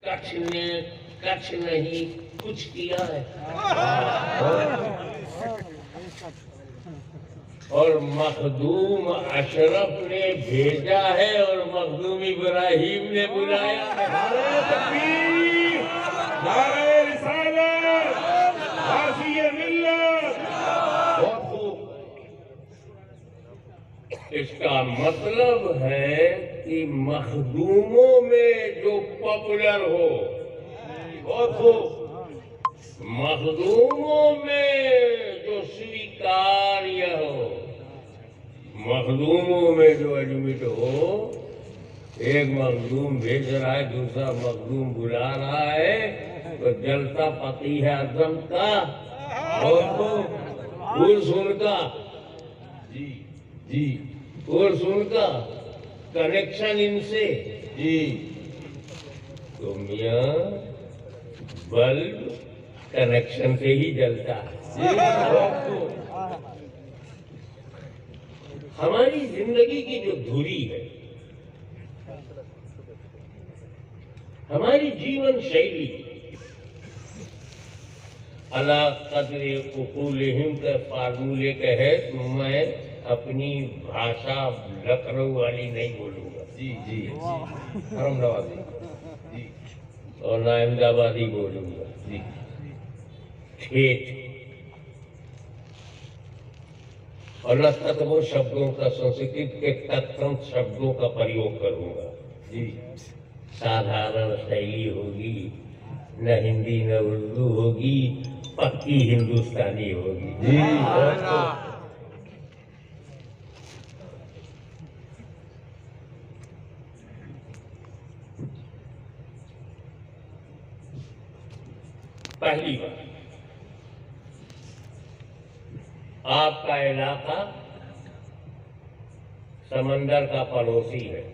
कच्छ नहीं कुछ किया है। और मखदूम अशरफ ने भेजा है और मखदूम इब्राहिम ने बुलाया है। नारे तकबीर, नारे रिसालत, गाज़ी मिल्लत। बहुत खूब। इसका मतलब है कि मखदूमों में जो पॉपुलर हो, बहुत खूब, मखदूमों में जो स्वीकार्य हो, मखदूमों में जो एडमिट हो। एक मखदूम भेज रहा है, दूसरा मखदूम बुला रहा है, तो जलता पति है आजम का। और सुनका जी जी, और सुनका कनेक्शन इनसे जी। तो मियां बल्ब कनेक्शन से ही जलता है। हमारी जिंदगी की जो धुरी है, हमारी जीवन शैली, अला कद्रे उकूलिहिम के फार्मूले के है। मैं अपनी भाषा लखनऊ वाली नहीं बोलूंगा जी जी, अहमदाबादी जी, और ना अहमदाबादी बोलूंगा जी, ठेठ और न तत्वों शब्दों का, संस्कृत के तत्सम शब्दों का प्रयोग करूंगा जी। साधारण शैली होगी, न हिंदी न उर्दू होगी, पक्की हिंदुस्तानी होगी जी। पहली बात, आपका इलाका समंदर का पड़ोसी है,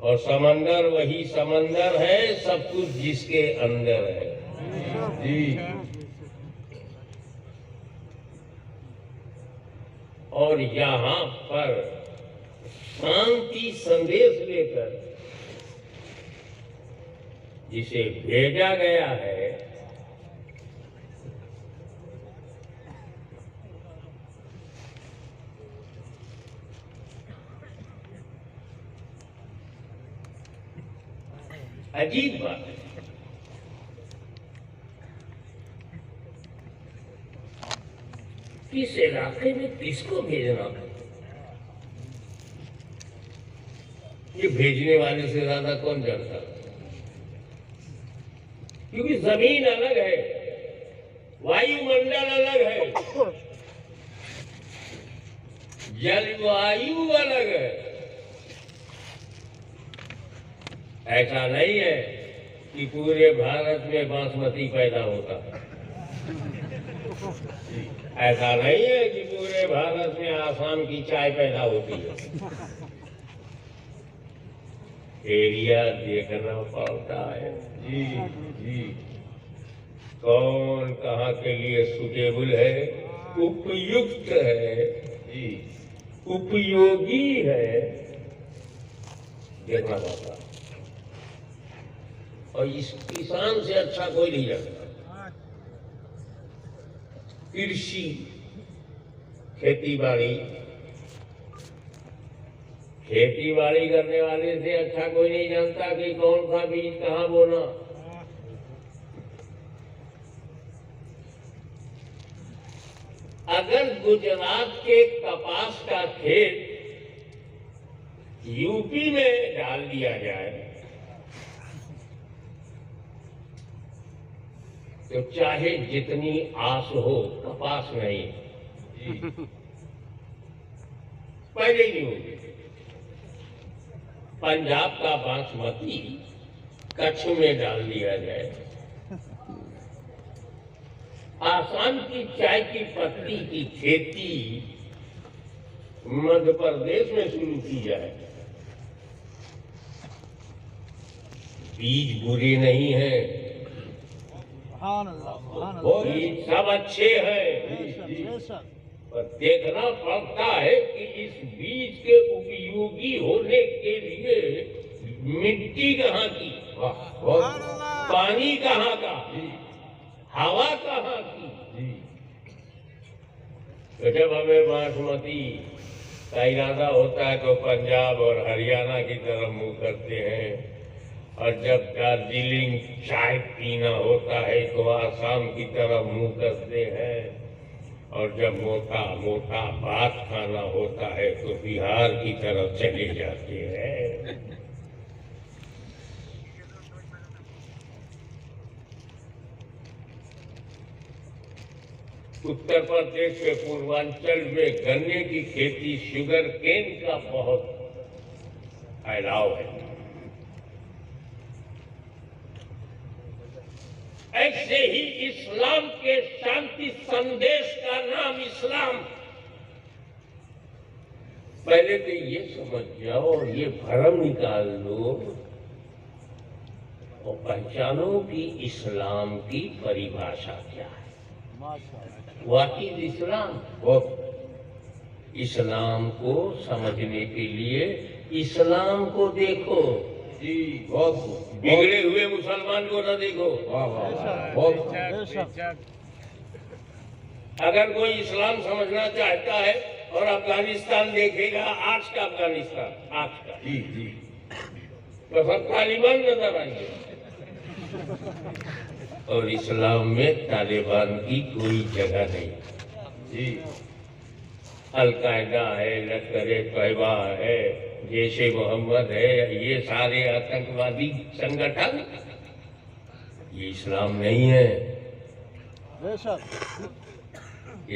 और समंदर वही समंदर है, सब कुछ जिसके अंदर है जी। और यहाँ पर शांति संदेश लेकर जिसे भेजा गया है, अजीब बात है। किस इलाके में किसको भेजना, ये भेजने वाले से ज्यादा कौन जानता, क्योंकि जमीन अलग है, वायुमंडल अलग है, जलवायु अलग है। ऐसा नहीं है कि पूरे भारत में बासमती पैदा होता है, ऐसा नहीं है कि पूरे भारत में आसाम की चाय पैदा होती है। एरिया देखना पड़ता है जी जी, कौन कहाँ के लिए सुटेबल है, उपयुक्त है जी, उपयोगी है, देखना पड़ता है। और इस किसान से अच्छा कोई नहीं जानता। कृषि, खेती बाड़ी करने वाले से अच्छा कोई नहीं जानता कि कौन सा बीज कहाँ बोना। अगर गुजरात के कपास का खेत यूपी में डाल दिया जाए तो चाहे जितनी आस हो, कपास नहीं पहले ही नहीं होगी। पंजाब का बासमती कच्छ में डाल दिया जाए, आसाम की चाय की पत्ती की खेती मध्य प्रदेश में शुरू की जाए, बीज बुरे नहीं हैं, बीज सब अच्छे हैं, पर देखना पड़ता है कि इस बीज के उपयोगी होने के लिए मिट्टी कहाँ की, वाह, बहुत पानी कहाँ का, जी हवा कहाँ की। जी तो जब हमें बासमती का इरादा होता है तो पंजाब और हरियाणा की तरफ मुंह करते हैं, और जब दार्जिलिंग चाय पीना होता है तो आसाम की तरफ मुंह करते हैं, और जब मोटा मोटा भात खाना होता है तो बिहार की तरफ चले जाते हैं। उत्तर प्रदेश के पूर्वांचल में गन्ने की खेती, शुगर केन का बहुत फैलाव है। ऐसे ही इस्लाम के शांति संदेश का नाम इस्लाम। पहले तो ये समझ जाओ और ये भ्रम निकाल लो और पहचानो कि इस्लाम की परिभाषा क्या है। व्हाट इज इस्लाम? इस्लाम को समझने के लिए इस्लाम को देखो जी, बहुत बिगड़े हुए मुसलमान को न देखो। वाह वाह, बहुत अगर कोई इस्लाम समझना चाहता है और अफगानिस्तान देखेगा, आज का अफगानिस्तान, आज का, जी जी तो सब तालिबान नजर आएंगे। और इस्लाम में तालिबान की कोई जगह नहीं। जी अलकायदा है, लश्कर-ए तैयबा है, जैश-ए मोहम्मद है, ये सारे आतंकवादी संगठन, ये इस्लाम नहीं है।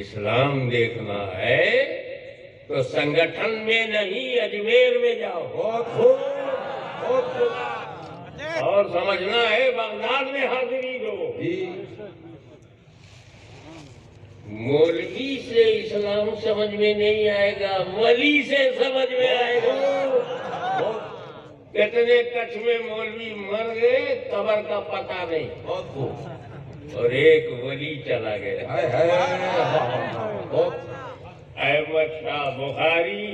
इस्लाम देखना है तो संगठन में नहीं, अजमेर में जाओ। बहुत खूब, बहुत खूब और समझना है बगदाद में हाजिरी दो। जी मौलवी से इस्लाम समझ में नहीं आएगा, वली से समझ में आएगा। कितने कच्छ में मौलवी मर गए, कब्र का पता नहीं, बहुत खूब, और एक वली चला गया। हाय हाय, बहुत अहमद शाह बुखारी,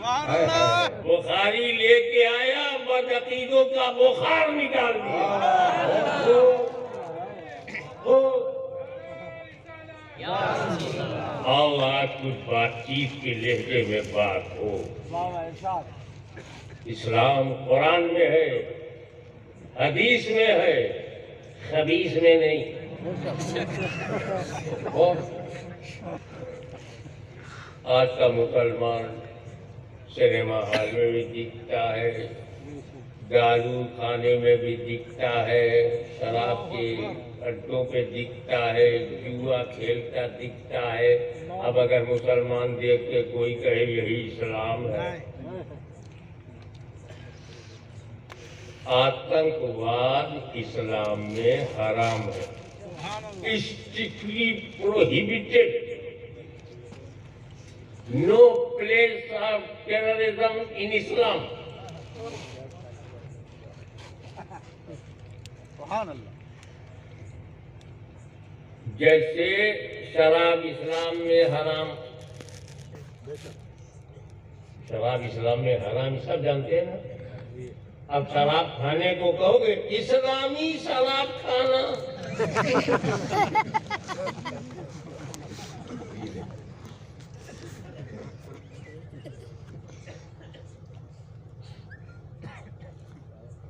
हाय हाय, बुखारी लेके आया, बदअकीदों का बुखार निकाल दिया। आओ आज कुछ बातचीत के लहजे में बात हो। इस्लाम कुरान में है, हदीस में है, खबीस में नहीं। आज का मुसलमान सिनेमा हॉल में भी दिखता है, दारू खाने में भी दिखता है, शराब के अड्डों पे दिखता है, जुआ खेलता दिखता है। अब अगर मुसलमान देख के कोई कहे यही इस्लाम है। आतंकवाद इस्लाम में हराम है, strictly prohibited. No place of terrorism in इस्लाम। जैसे शराब इस्लाम में हराम, शराब इस्लाम में हराम सब जानते हैं ना। अब शराब खाने को कहोगे इस्लामी शराब खाना,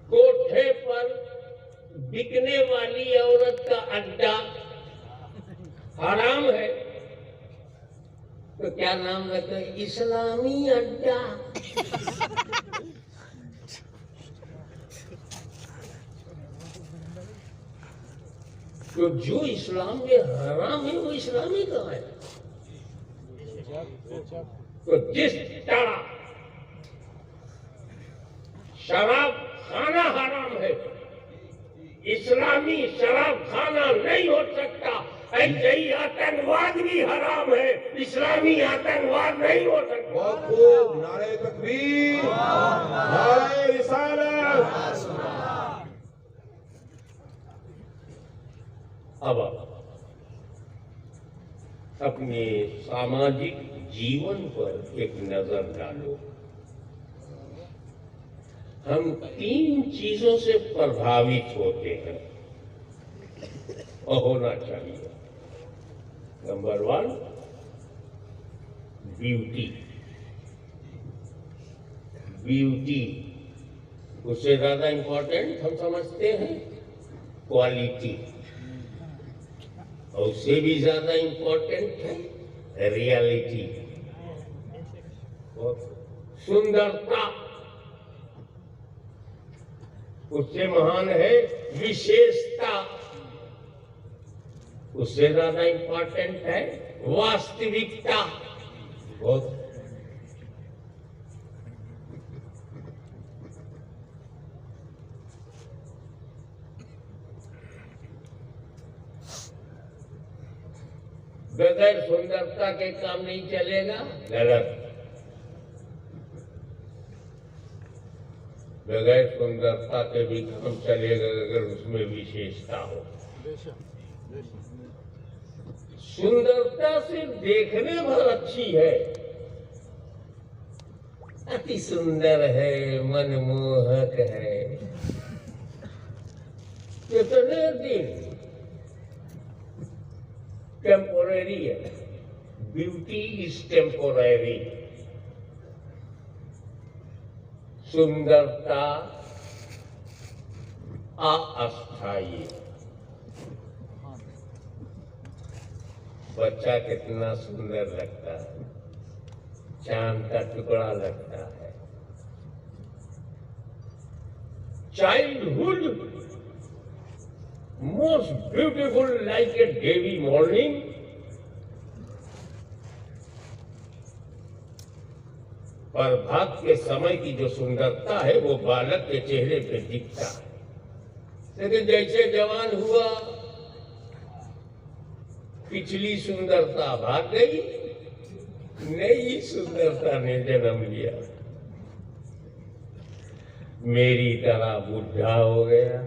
कोठे पर बिकने वाली औरत का अड्डा हराम है, तो क्या नाम रखते हैं? इस्लामी अड्डा। तो जो इस्लाम में हराम है वो इस्लामी कहाँ है? तो जिस तरह शराब खाना हराम है, इस्लामी शराब खाना नहीं हो सकता, ऐसे ही आतंकवाद भी हराम है, इस्लामी आतंकवाद नहीं हो सकता। बहुत खूब, नारे तकबीर, नारे रिसालत। अब अपने सामाजिक जीवन पर एक नजर डालो। हम 3 चीजों से प्रभावित होते हैं और होना चाहिए। Number 1, beauty. ब्यूटी, उससे ज्यादा इंपॉर्टेंट हम समझते हैं क्वालिटी, और उससे भी ज्यादा इंपॉर्टेंट है रियलिटी। सुंदरता, उससे महान है विशेषता, उससे ज्यादा इंपॉर्टेंट है वास्तविकता। बहुत बगैर सुंदरता के काम नहीं चलेगा, गलत। बगैर सुंदरता के भी काम चलेगा अगर उसमें विशेषता हो। सुंदरता सिर्फ देखने भर अच्छी है, अति सुंदर है, मनमोहक है, कितने दिन टेम्पोररी है। Beauty is temporary. सुंदरता अस्थायी। बच्चा कितना सुंदर लगता है, चांद का टुकड़ा लगता है। Childhood most beautiful like a dewy morning. पर भाग के समय की जो सुंदरता है वो बालक के चेहरे पे दिखता है। लेकिन जैसे जवान हुआ, पिछली सुंदरता भाग गई, नई सुंदरता ने जन्म लिया। मेरी तरह बुढ़ा हो गया,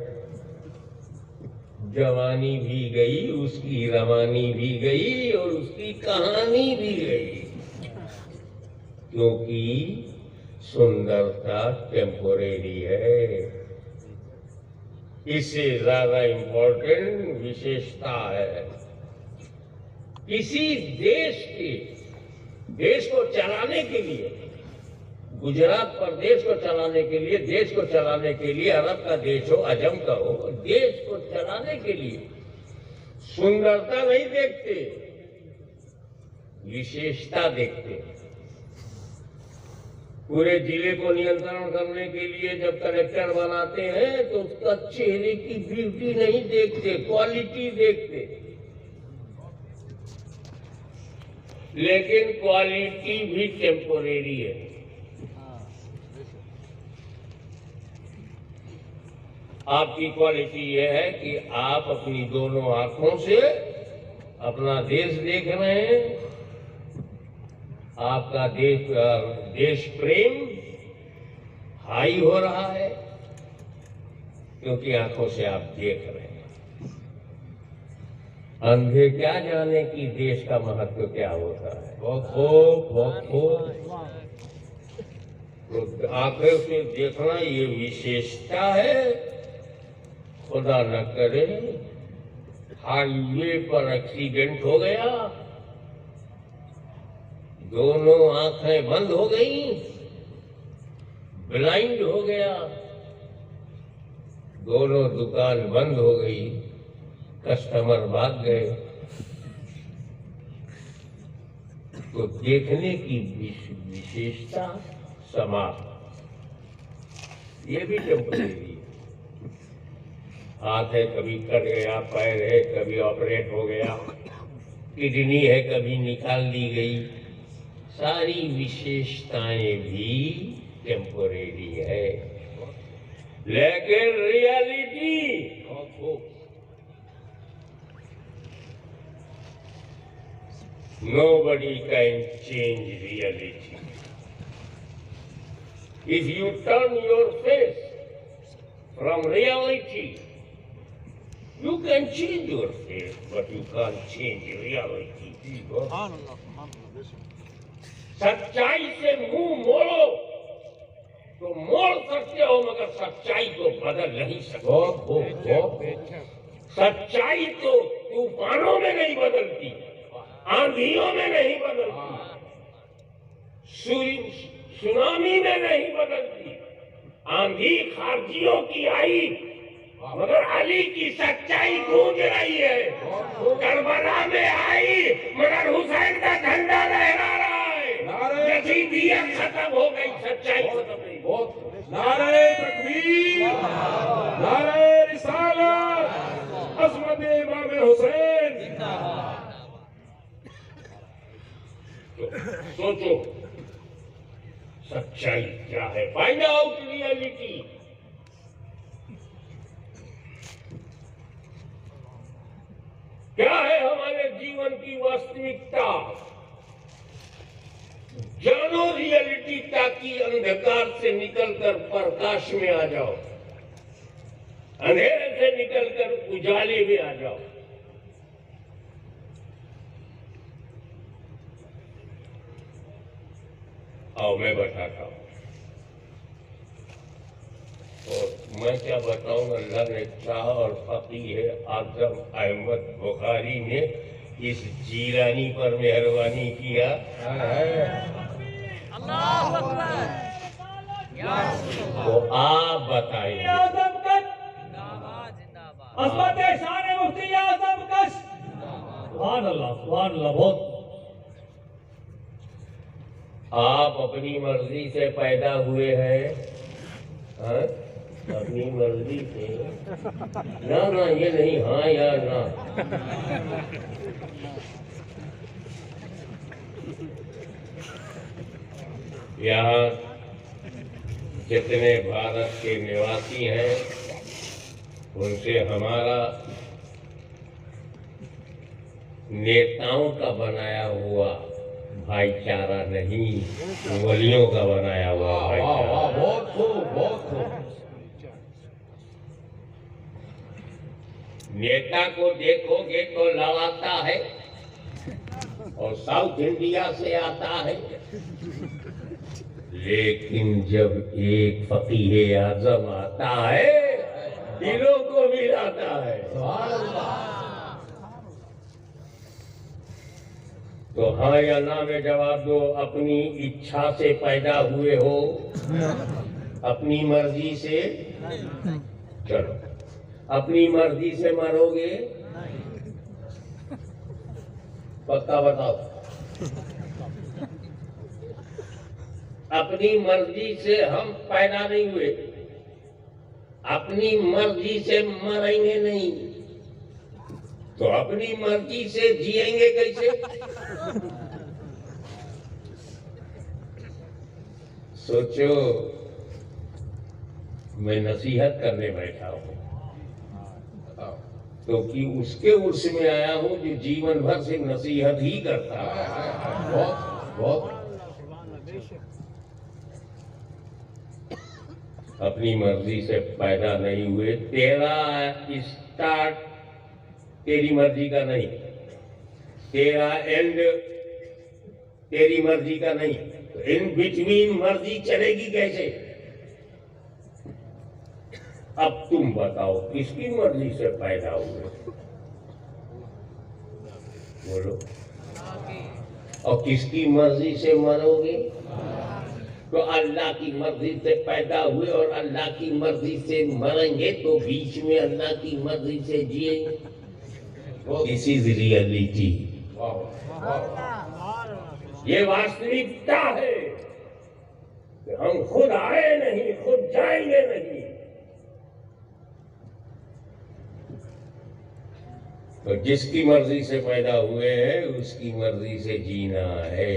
जवानी भी गई, उसकी रवानी भी गई और उसकी कहानी भी गई, क्योंकि सुंदरता टेम्पोरेरी है। इससे ज्यादा इंपॉर्टेंट विशेषता है। किसी देश को चलाने के लिए, गुजरात प्रदेश को चलाने के लिए, देश को चलाने के लिए, अरब का देश हो, अजम का हो, देश को चलाने के लिए सुंदरता नहीं देखते, विशेषता देखते। पूरे जिले को नियंत्रण करने के लिए जब कलेक्टर बनाते हैं तो उसका चेहरे की ब्यूटी नहीं देखते, क्वालिटी देखते। लेकिन क्वालिटी भी टेम्पोरेरी है। आपकी क्वालिटी यह है कि आप अपनी दोनों आंखों से अपना देश देख रहे हैं, आपका देश प्रेम हाई हो रहा है, क्योंकि आंखों से आप देख रहे हैं। अंधे क्या जाने कि देश का महत्व क्या होता है। बहुत खूब। तो आंखें से देखना ये विशेषता है। खुदा न करे हाईवे पर एक्सीडेंट हो गया, दोनों आंखें बंद हो गई, ब्लाइंड हो गया, दोनों दुकान बंद हो गई, कस्टमर भाग गए, तो देखने की विशेषता समाप्त। ये भी टेम्परेरी है। हाथ है कभी कट गया, पैर है कभी ऑपरेट हो गया, किडनी है कभी निकाल दी गई, सारी विशेषताएं भी टेम्परेरी है। लेकिन reality nobody can change reality. If you turn your face from reality, you can change your face, but you can't change reality. सच्चाई से मुंह मोड़ो तो मोड़ सकते हो, मगर सच्चाई को बदल नहीं सकते। सच्चाई तो तूफानों में नहीं बदलती, आंधियों में नहीं बदलती, सुनामी में नहीं बदलती। आंधी खारजियों की आई, मगर अली की सच्चाई गूंज रही है। करबला में आई, मगर हुसैन का झंडा लहरा रहा है। यजीदियत खत्म हो गई, सच्चाई खत्म नहीं। नारे तकबीर, नारे रिसालत, अज़मत इमाम हुसैन। सोचो सच्चाई क्या है, फाइंड आउट रियलिटी। क्या है हमारे जीवन की वास्तविकता? जानो रियलिटी, ताकि अंधकार से निकलकर प्रकाश में आ जाओ, अंधेरे से निकलकर उजाले में आ जाओ। आओ मैं बताता हूं, और मैं क्या बताऊं, अल्लाह ने चाहा और फकीह आज़म अहमद बुखारी ने इस जीलानी पर मेहरबानी किया। तो आप बताइए, बहुत आप अपनी मर्जी से पैदा हुए हैं, हाँ? अपनी मर्जी से ना, ना ये नहीं, हाँ या ना। यहाँ जितने भारत के निवासी हैं, उनसे हमारा नेताओं का बनाया हुआ भाईचारा नहीं, वलियों का बनाया हुआ भाईचारा। बहुत खूब। नेता को देखोगे तो लड़ाता है, और साउथ इंडिया से आता है, लेकिन जब एक फकीह आज़म आता है, दिलों को मिलाता है। तो हाँ या ना में जवाब दो। अपनी इच्छा से पैदा हुए हो, अपनी मर्जी से, चलो अपनी मर्जी से मरोगे, पक्का बताओ। अपनी मर्जी से हम पैदा नहीं हुए, अपनी मर्जी से मरेंगे नहीं, तो अपनी मर्जी से जिएंगे कैसे? सोचो, मैं नसीहत करने बैठा हूं, क्योंकि उसके उर्स में आया हूं जो जीवन भर से नसीहत ही करता है। बहुत अपनी मर्जी से पैदा नहीं हुए, तेरा स्टार्ट तेरी मर्जी का नहीं, तेरा एंड तेरी मर्जी का नहीं, तो इन बिटवीन मर्जी चलेगी कैसे? अब तुम बताओ, किसकी मर्जी से पैदा हुए? बोलो। और किसकी मर्जी से मरोगे? तो अल्लाह की मर्जी से पैदा हुए और अल्लाह की मर्जी से मरेंगे, तो बीच में अल्लाह की मर्जी से जिएंगे। This is reality. ये वास्तविकता है कि हम खुद आए नहीं, खुद जाएंगे नहीं। तो जिसकी मर्जी से पैदा हुए हैं, उसकी मर्जी से जीना है।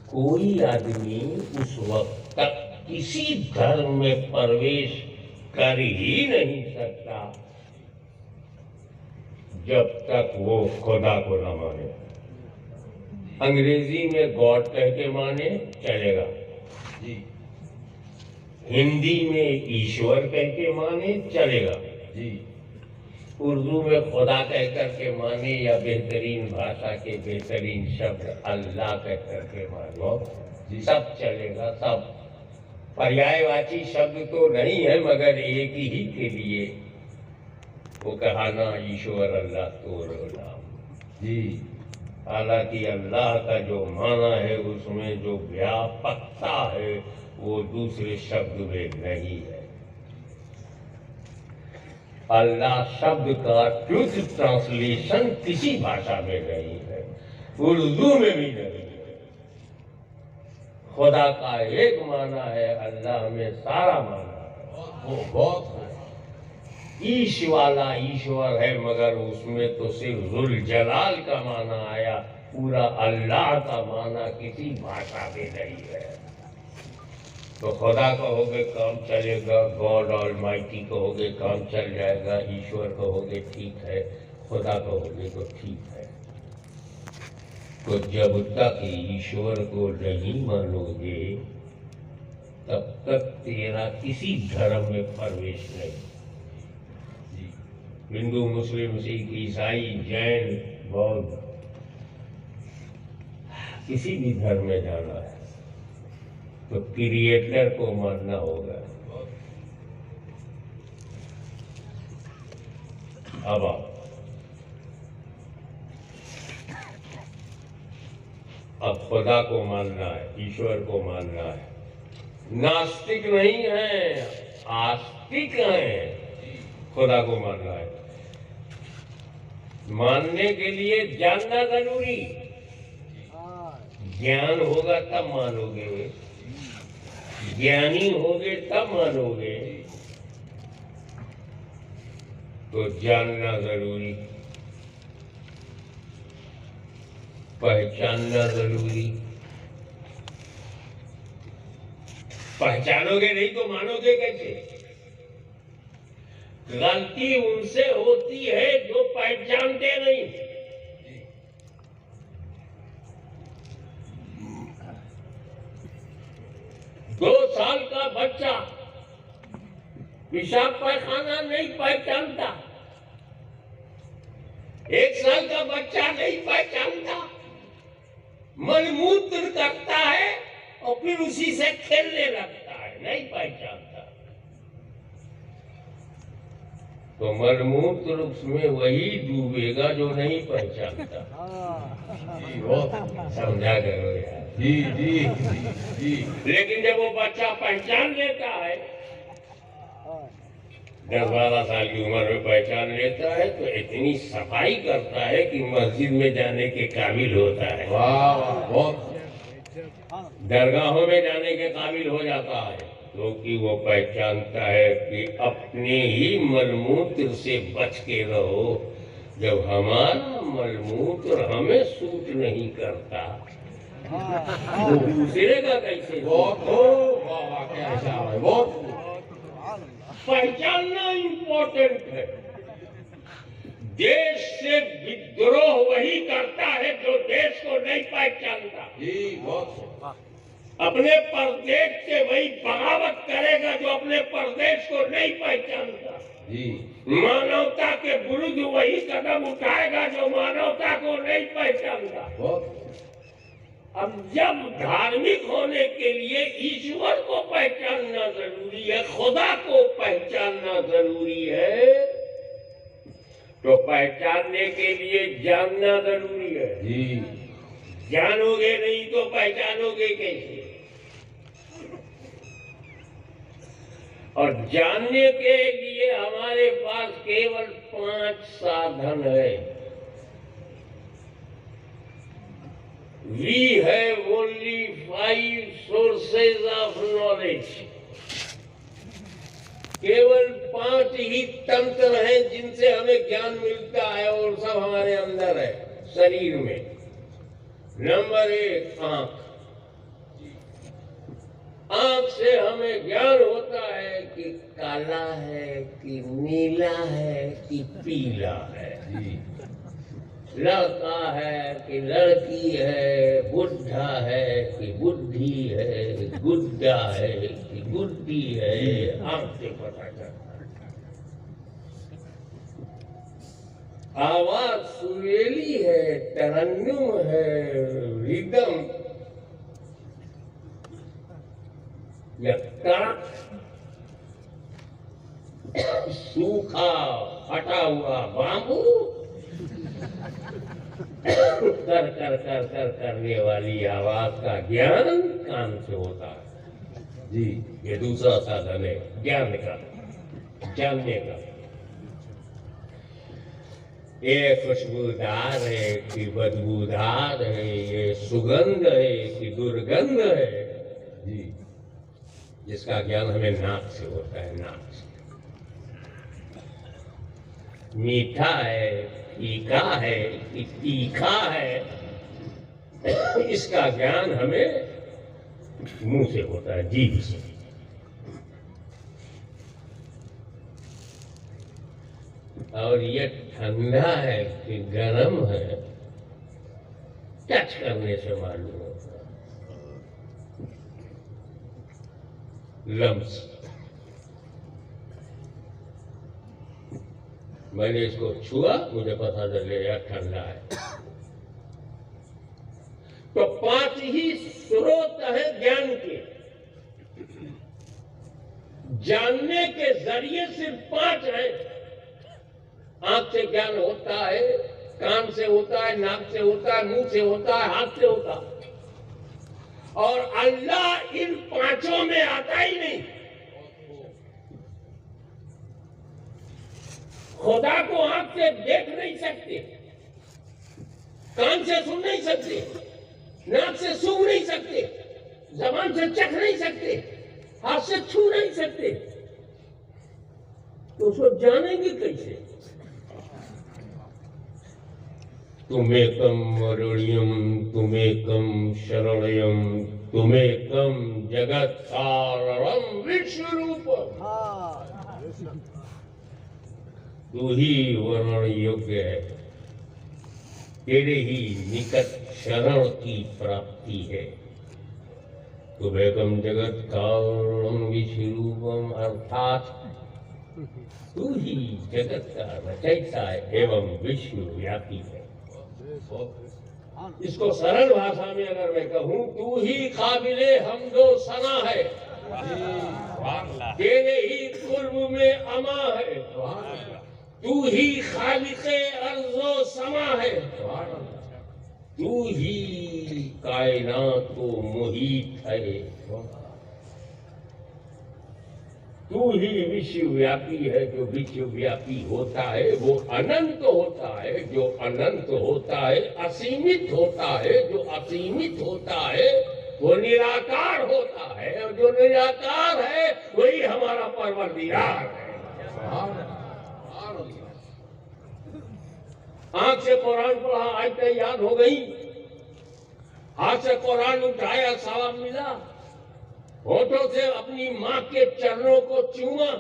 कोई आदमी उस वक्त तक किसी धर्म में प्रवेश कर ही नहीं सकता जब तक वो खुदा को न माने। अंग्रेजी में गॉड कह के माने चलेगा, जी हिंदी में ईश्वर कह के माने चलेगा, जी। उर्दू में खुदा कह करके माने या बेहतरीन भाषा के बेहतरीन शब्द अल्लाह कह करके माने, सब चलेगा। सब पर्यायवाची शब्द तो नहीं है, मगर एक ही के लिए वो कहा ना, ईश्वर अल्लाह तोरो नाम जी। हालांकि अल्लाह का जो माना है उसमें जो व्यापकता है वो दूसरे शब्द में नहीं है। अल्लाह शब्द का ट्रूथ ट्रांसलेशन किसी भाषा में नहीं है, उर्दू में भी नहीं है। खुदा का एक माना है, अल्लाह में सारा माना है। वो बहुत ईश वाला ईश्वर है, मगर उसमें तो सिर्फ जुल जलाल का माना आया, पूरा अल्लाह का माना किसी भाषा में नहीं है। तो खुदा कहोगे काम चलेगा, गॉड ऑलमाइटी कहोगे काम चल जाएगा, ईश्वर कहोगे ठीक है, खुदा कहोगे तो ठीक है। तो जब तक ईश्वर को नहीं मानोगे तब तक तेरा किसी धर्म में प्रवेश नहीं। हिंदू, मुस्लिम, सिख, ईसाई, जैन, बौद्ध, किसी भी धर्म में जाना है तो क्रिएटर को मानना होगा। अब खुदा को मानना है, ईश्वर को मानना है। नास्तिक नहीं है, आस्तिक है। खुदा को मानना है, मानने के लिए जानना जरूरी। ज्ञान होगा तब मानोगे, ज्ञानी होगे तब मानोगे। तो जानना जरूरी, पहचानना जरूरी। पहचानोगे नहीं तो मानोगे कैसे? गलती उनसे होती है जो पहचानते नहीं। दो साल का बच्चा पेशाब पैखाना नहीं पहचानता, 1 साल का बच्चा नहीं पहचानता, मलमूत्र करता है और फिर उसी से खेलने लगता है, नहीं पहचानता। तो मलमूत्र उसमें वही डूबेगा जो नहीं पहचानता। समझा करो यार। जी जी जी। लेकिन जब वो बच्चा पहचान लेता है, 10-12 साल की उम्र में पहचान लेता है, तो इतनी सफाई करता है कि मस्जिद में जाने के काबिल होता है। वाह वाह, बहुत दरगाहों में जाने के काबिल हो जाता है, क्योंकि वो पहचानता है कि अपने ही मलमूत्र से बच के रहो। जब हमारा मलमूत्र हमें सूट नहीं करता तो दूसरे का कैसे? बहुत वाह, कैसा है, बहुत पहचानना इम्पोर्टेंट है। देश से विद्रोह वही करता है जो देश को नहीं पहचानता। जी, बहुत अपने प्रदेश से वही बगावत करेगा जो अपने प्रदेश को नहीं पहचानता। जी। मानवता के विरुद्ध वही कदम उठाएगा जो मानवता को नहीं पहचानता। बहुत अब जब धार्मिक होने के लिए ईश्वर को पहचानना जरूरी है, खुदा को पहचानना जरूरी है, तो पहचानने के लिए जानना जरूरी है। जी। जानोगे नहीं तो पहचानोगे कैसे? और जानने के लिए हमारे पास केवल 5 साधन है। We have only 5 sources of knowledge. केवल 5 ही तंत्र हैं जिनसे हमें ज्ञान मिलता है, और सब हमारे अंदर है, शरीर में। नंबर 1, आंख। आंख से हमें ज्ञान होता है कि काला है कि नीला है कि पीला है, लड़का है कि लड़की है, बुढ़ा है कि बुढ़ी है, गुड्डा है कि गुड्डी है, आंख से पता चलता है। आवाज सुरीली है, तरन्नुम है, रिदम या कड़क, सूखा फटा हुआ बांबू कर कर कर कर करने वाली आवाज का ज्ञान कान से होता है। जी, ये दूसरा साधन है ज्ञान का, जानने का। ये खुशबूदार है कि बदबूदार है, ये सुगंध है कि दुर्गंध है, जी, जिसका ज्ञान हमें नाक से होता है, नाक से। मीठा है, फीका है कि तीखा है, इसका ज्ञान हमें मुंह से होता है, जीभ से। और ये ठंडा है कि गर्म है, टच करने से मालूम होता है। लम्स, मैंने इसको छुआ, मुझे पता चल गया ठंडा है। तो 5 ही स्रोत है ज्ञान के। जानने के जरिए सिर्फ 5 है। आंख से ज्ञान होता है, कान से होता है, नाक से होता है, मुंह से होता है, हाथ से होता है। और अल्लाह इन 5 में आता ही नहीं। खुदा को आंख से देख नहीं सकते, कान से सुन नहीं सकते, नाक से सूंघ नहीं सकते, जबान से चख नहीं सकते, हाथ से छू नहीं सकते, तो उसको जानेंगे कैसे? तुमेकम अरुण्यम तुमेकम शरणयम तुमेकम जगत कारणम विश्व रूपम। तू ही वर्णन योग्य है, तेरे ही निकट शरण की प्राप्ति है। तुमेकम जगत कारणम विश्व रूपम, अर्थात तू ही जगत का रचयिता एवं विश्व व्यापी है। इसको सरल भाषा में अगर मैं कहूं, तू ही काबिले हमदो सना है, तेरे ही कुर्ब में अमा है, तू ही खालिक़े अर्ज़ो समा है, तू ही कायनात को मुहीत है, तू ही विश्वव्यापी है। जो विश्वव्यापी होता है वो अनंत होता है, जो अनंत होता है असीमित होता है, जो असीमित होता है वो निराकार होता है, और जो निराकार है वही हमारा परवरदिगार है। आंख से कुरान पढ़ा, आयतें याद हो गई, हाथ से कुरान उठाया, सवाब मिला, होठों से अपनी मां के चरणों को चूमा।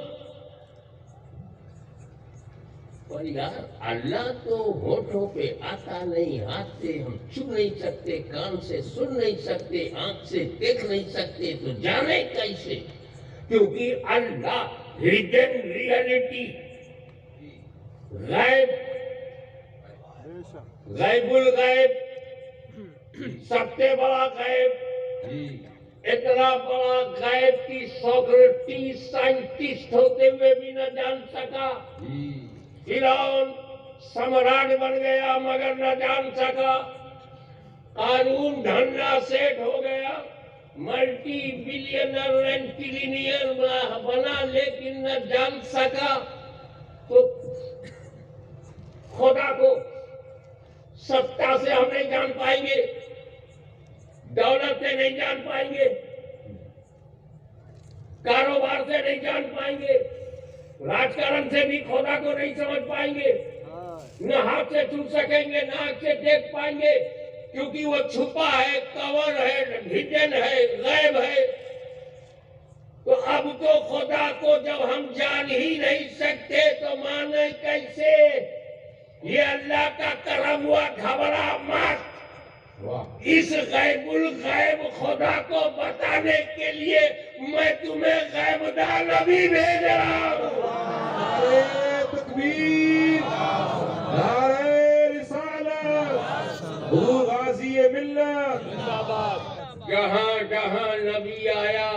पर यार अल्लाह तो होठों पे आता नहीं, हाथ से हम छू नहीं सकते, कान से सुन नहीं सकते, आंख से देख नहीं सकते, तो जाने कैसे? क्योंकि अल्लाह हिडन रियलिटी, गैब, गैबुल गैब, सबसे बड़ा गैब, इतना बड़ा गैब की सोक्रेटिस साइंटिस्ट होते हुए भी न जान सका। फिरौन सम्राट बन गया मगर न जान सका। कानून धंधा सेट हो गया, मल्टी बिलियनर एंड ट्रिलियनियर बना, लेकिन न जान सका। तो खुदा को सत्ता से हम नहीं जान पाएंगे, दौलत से नहीं जान पाएंगे, कारोबार से नहीं जान पाएंगे, राजकारण से भी खुदा को नहीं समझ पाएंगे, न हाथ से छू सकेंगे, न आंख से देख पाएंगे, क्योंकि वो छुपा है, कवर है, हिडन है, गैब है। तो अब तो खुदा को जब हम जान ही नहीं सकते तो माने कैसे? ये अल्लाह का करम हुआ, घबरा मत। इस गैबुल गैब खुदा को बताने के लिए मैं तुम्हें गैबदार नबी भेज रहा हूँ। तकबीर। नारे रिसालत, हुजूर गाजी मिल्लत, जहाँ जहाँ नबी आया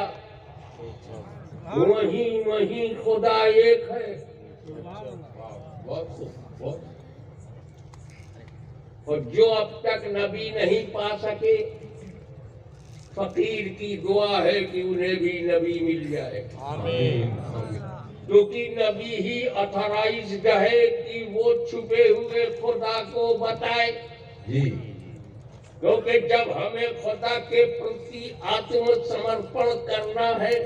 वहीं वहीं खुदा एक है। बहुत खूब, बहुत और जो अब तक नबी नहीं पा सके, फकीर की दुआ है कि उन्हें भी नबी मिल जाए। क्योंकि नबी ही ऑथराइज्ड है कि वो छुपे हुए खुदा को बताए। जी, क्योंकि जब हमें खुदा के प्रति आत्मसमर्पण करना है,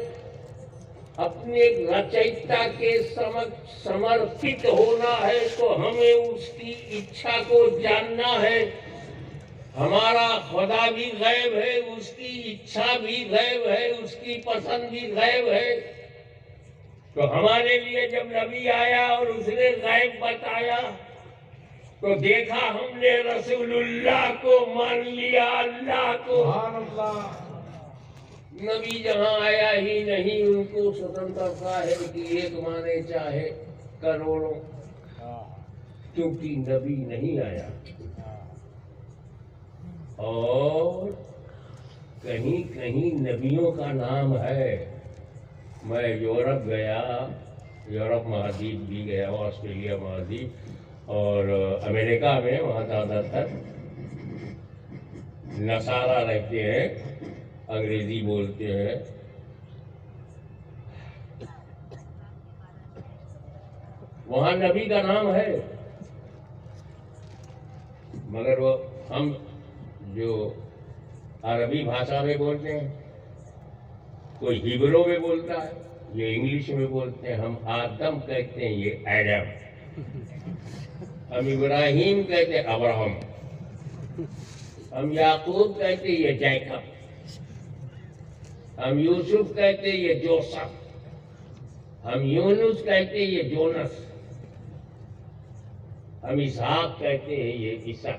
अपने रचयिता के समक्ष समर्पित होना है, तो हमें उसकी इच्छा को जानना है। हमारा खुदा भी गैब है, उसकी इच्छा भी गैब है, उसकी पसंद भी गैब है। तो हमारे लिए जब नबी आया और उसने गैब बताया, तो देखा हमने रसूलुल्लाह को मान लिया, अल्लाह को। नबी जहाँ आया ही नहीं, उनको स्वतंत्रता है कि एक माने चाहे करोड़ों, क्योंकि नबी नहीं आया। और कहीं कहीं नबियों का नाम है। मैं यूरोप गया, यूरोप महाद्वीप भी गया, ऑस्ट्रेलिया महाद्वीप और अमेरिका में, वहाँ ज़्यादातर नसारा रहते हैं, अंग्रेजी बोलते हैं। वहाँ नबी का नाम है, मगर वो हम जो अरबी भाषा में बोलते हैं, कोई हिब्रू में बोलता है, ये इंग्लिश में बोलते हैं। हम आदम कहते हैं, ये एडम। हम इब्राहिम कहते हैं, अब्राहम। हम याकूब कहते हैं, ये जैकब। हम यूसुफ कहते हैं, ये जोसफ। हम यूनुस कहते हैं, ये जोनस। हम इसहाक कहते हैं, ये ईसा।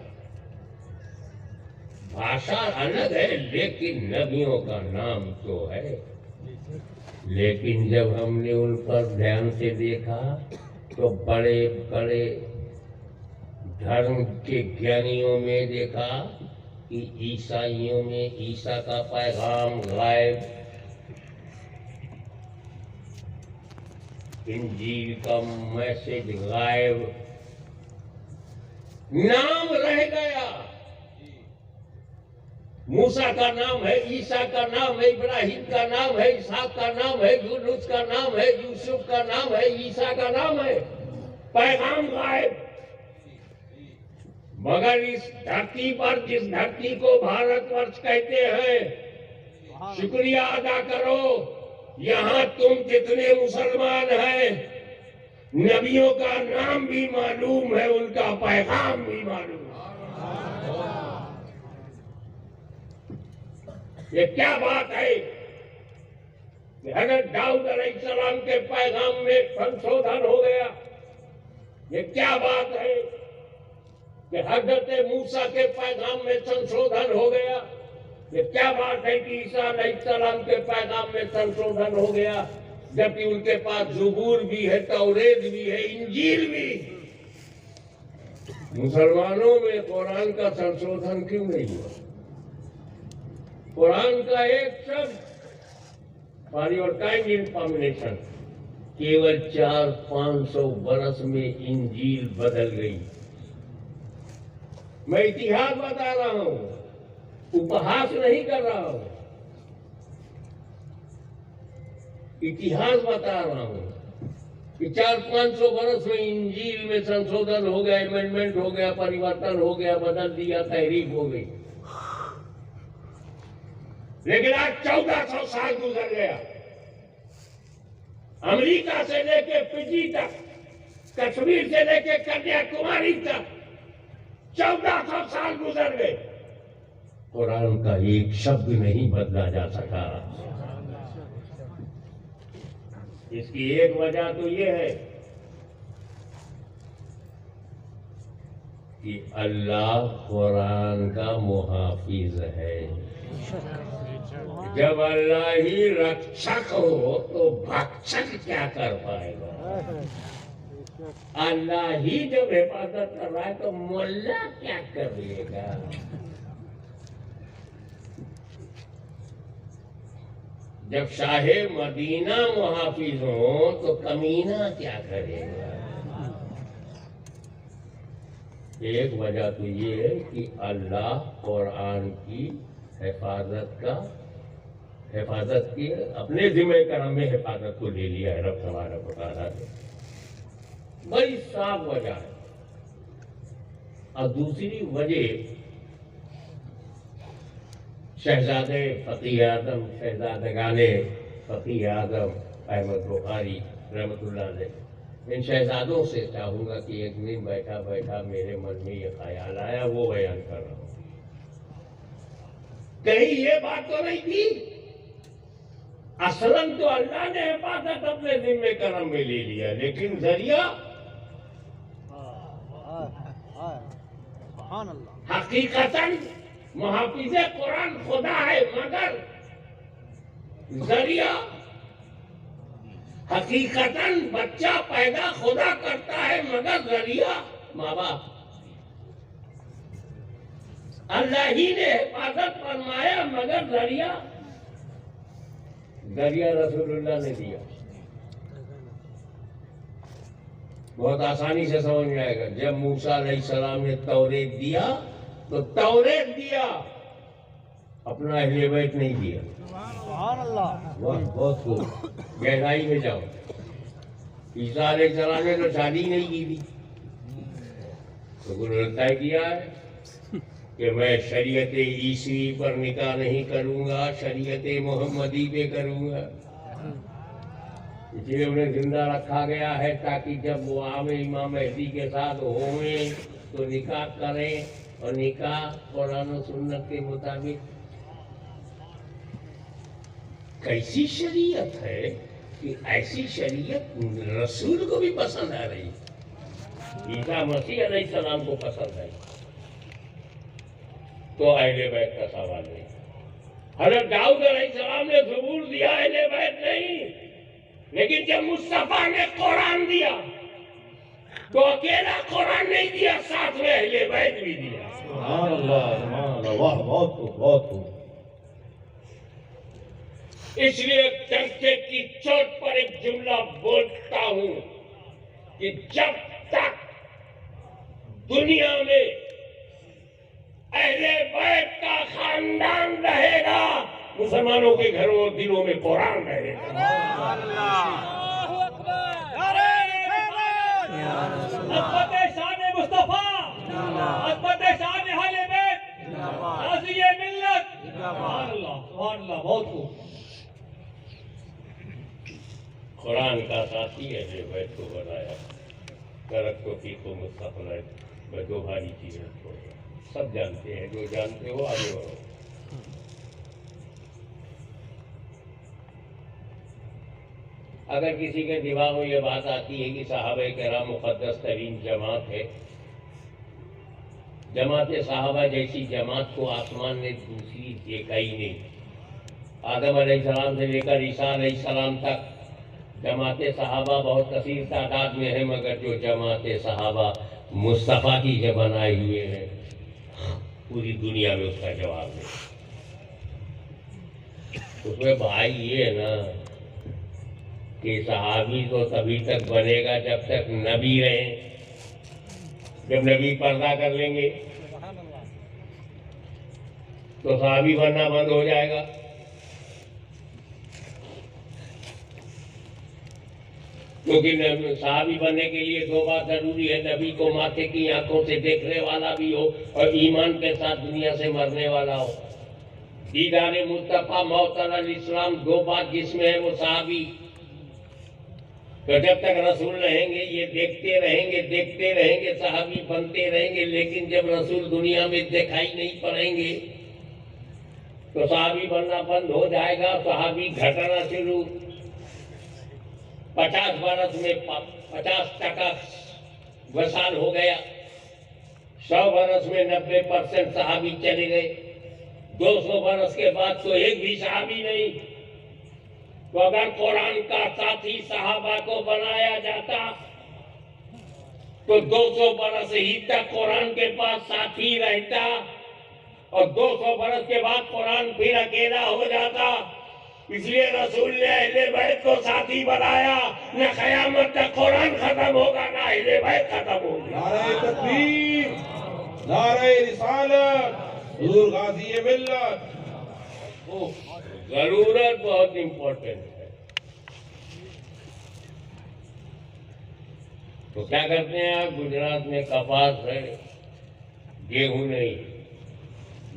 भाषा अलग है, लेकिन नबियों का नाम तो है। लेकिन जब हमने उन पर ध्यान से देखा, तो बड़े बड़े धर्म के ज्ञानियों में देखा कि ईसाइयों में ईसा का पैगाम गायब, इंजील का मैसेज गायब, नाम रह गया। मूसा का नाम है, ईसा का नाम है, इब्राहिम का नाम है, इसहाक का नाम है, यूनुस का नाम है, यूसुफ का नाम है, ईसा का नाम है। पैगाम गायब। मगर इस धरती पर, जिस धरती को भारतवर्ष कहते हैं, शुक्रिया अदा करो, यहाँ तुम कितने मुसलमान हैं, नबियों का नाम भी मालूम है, उनका पैगाम भी मालूम है। ये क्या बात है कि हज़रत दाऊद अलैहिस्सलाम के पैगाम में संशोधन हो गया। ये क्या बात है कि हज़रत मूसा के पैगाम में संशोधन हो गया। ये क्या बात है कि ईसा अलैहिस्सलाम के पैगाम में संशोधन हो गया, जबकि उनके पास ज़बूर भी है, तौरेत भी है, इंजील भी। मुसलमानों में कुरान का संशोधन क्यों नहीं हुआ? कुरान का एक शब्द फॉर योर काइंड इंफॉर्मेशन, केवल 400-500 बरस में इंजील बदल गई। मैं इतिहास बता रहा हूं, उपहास नहीं कर रहा हूं, इतिहास बता रहा हूं कि 400-500 बरस में इंजील में संशोधन हो गया, अमेंडमेंट हो गया, परिवर्तन हो गया, बदल दिया, तहरीफ हो गई। लेकिन आज 1400 साल गुजर गया। अमेरिका से लेके फिजी तक, कश्मीर से लेके कन्याकुमारी तक 1400 साल गुजर गए। कुरान का एक शब्द नहीं बदला जा सका। इसकी एक वजह तो ये है कि अल्लाह कुरान का मुहाफिज है। जब अल्लाह ही रक्षक हो तो भक्षक क्या कर पाएगा? अल्लाह ही जब हिफाजत कर रहा है तो मुल्ला क्या कर लेगा? जब शाहे मदीना मुहाफिज हो तो कमीना क्या करेगा? एक वजह तो ये है कि अल्लाह कुरान की हिफाजत की अपने जिम्मे करम में हिफाजत को ले लिया है रब तबारक व तआला ने। बड़ी साफ वजह है। और दूसरी वजह शहजादे फकीह आजम शहजादगाने फकीह आजम अहमद बुखारी रहमतुल्लाह अलैह, इन शहजादों से चाहूंगा कि एक दिन बैठा बैठा मेरे मन में ये ख्याल आया, वो बयान कर रहा हूं। कहीं ये बात तो नहीं थी असलन तो अल्लाह ने हिफाजत अपने जिम्मे करम में ले लिया, लेकिन जरिया हकीकतन मुहाफिज़े कुरान खुदा है, मगर जरिया हकीकतन बच्चा पैदा खुदा करता है, मगर जरिया माँ बाप। अल्लाह ही ने हिफाजत फरमाया, मगर जरिया रसूलुल्लाह ने दिया। बहुत आसानी से समझ में आएगा। जब मूसा अलैहिस्सलाम ने तौरेत दिया तो तौरेत दिया, अपना अहले बैत नहीं दिया। बहुत खूब, गहराई में जाओ। ईसा अलैहिस्सलाम ने तो शादी नहीं की थी, तो गुरु ने तय किया है कि मैं शरीयत ईसवी पर निकाह नहीं करूंगा, शरीयत मोहम्मदी पे करूंगा। इसलिए उन्हें जिंदा रखा गया है ताकि जब वो आवे इमाम महदी के साथ होवे तो निकाह करें, और निकाह कुरान और सुन्नत के मुताबिक। कैसी शरीयत है कि ऐसी शरीयत रसूल को भी पसंद आ रही, ईसा मसीह अलैहिस्सलाम को पसंद आई, तो अहले बैत का सवाल नहीं। हज़रत दाऊद अलैहिस्सलाम ने ज़बूर दिया, अहले बैत नहीं। लेकिन जब मुस्तफा ने कुरान दिया तो अकेला कुरान नहीं दिया, साथ में अहले बैत भी दिया। सुभान अल्लाह, सुभान अल्लाह, बहुत खूब। इसलिए डंके की चोट पर एक जुमला बोलता हूं कि जब तक दुनिया में अहले बैत का खानदान रहेगा, मुसलमानों के घरों और दिलों में कुरान रहेगा। मुस्तफा, बहुत खूब। कुरान का साथी अहले बैत को बनाया। तरक्को की को मुस्तफा में दो भारी चीजें छोड़, सब जानते हैं, जो जानते हो आगे बढ़ो। अगर किसी के दिमाग में ये बात आती है कि सहाबा किराम मुक़द्दस तरीन जमात है, जमात सहाबा जैसी जमात को आसमान ने दूसरी देखा ही नहीं। आदम अलैहिस्सलाम से लेकर ईसा अलैहिस्सलाम तक जमात सहाबा बहुत कसीर तादाद में है, मगर जो जमात सहाबा मुस्तफ़ा की जो बनाए हुए हैं, पूरी दुनिया में उसका जवाब है। उसमें भाई ये है ना कि सहाबी तो तभी तक बनेगा जब तक नबी रहे। जब नबी पर्दा कर लेंगे तो सहाबी बनना बंद हो जाएगा। क्योंकि सहाबी बनने के लिए दो बात जरूरी है, नबी को माथे की आंखों से देखने वाला भी हो और ईमान के साथ दुनिया से मरने वाला हो। दीदार मुस्तफा मौतल इस्लाम, दो बात जिसमें है वो सहाबी। तो जब तक रसूल रहेंगे ये देखते रहेंगे, सहाबी बनते रहेंगे। लेकिन जब रसूल दुनिया में दिखाई नहीं पड़ेंगे तो सहाबी बनना बंद हो जाएगा। सहाबी घटना शुरू। 50 बरस में 50% वसाल हो गया। 100 बरस में 90% सहाबी चले गए। 200 बरस के बाद तो एक भी सहाबी नहीं। तो अगर कुरान का साथी सहाबा को बनाया जाता तो 200 बरस ही तक कुरान के पास साथी रहता और 200 बरस के बाद कुरान फिर अकेला हो जाता। इसलिए रसूल ने अहले बैत को साथी बनाया। न क़यामत तक कुरान खत्म होगा, न अहले बैत खत्म होगी। नारे तकबीर, नारे रिसालत, हुजूर गाजी मिल्लत। जरूरत बहुत इंपॉर्टेंट है। तो क्या करते हैं आप? गुजरात में कपास है, गेहूं नहीं,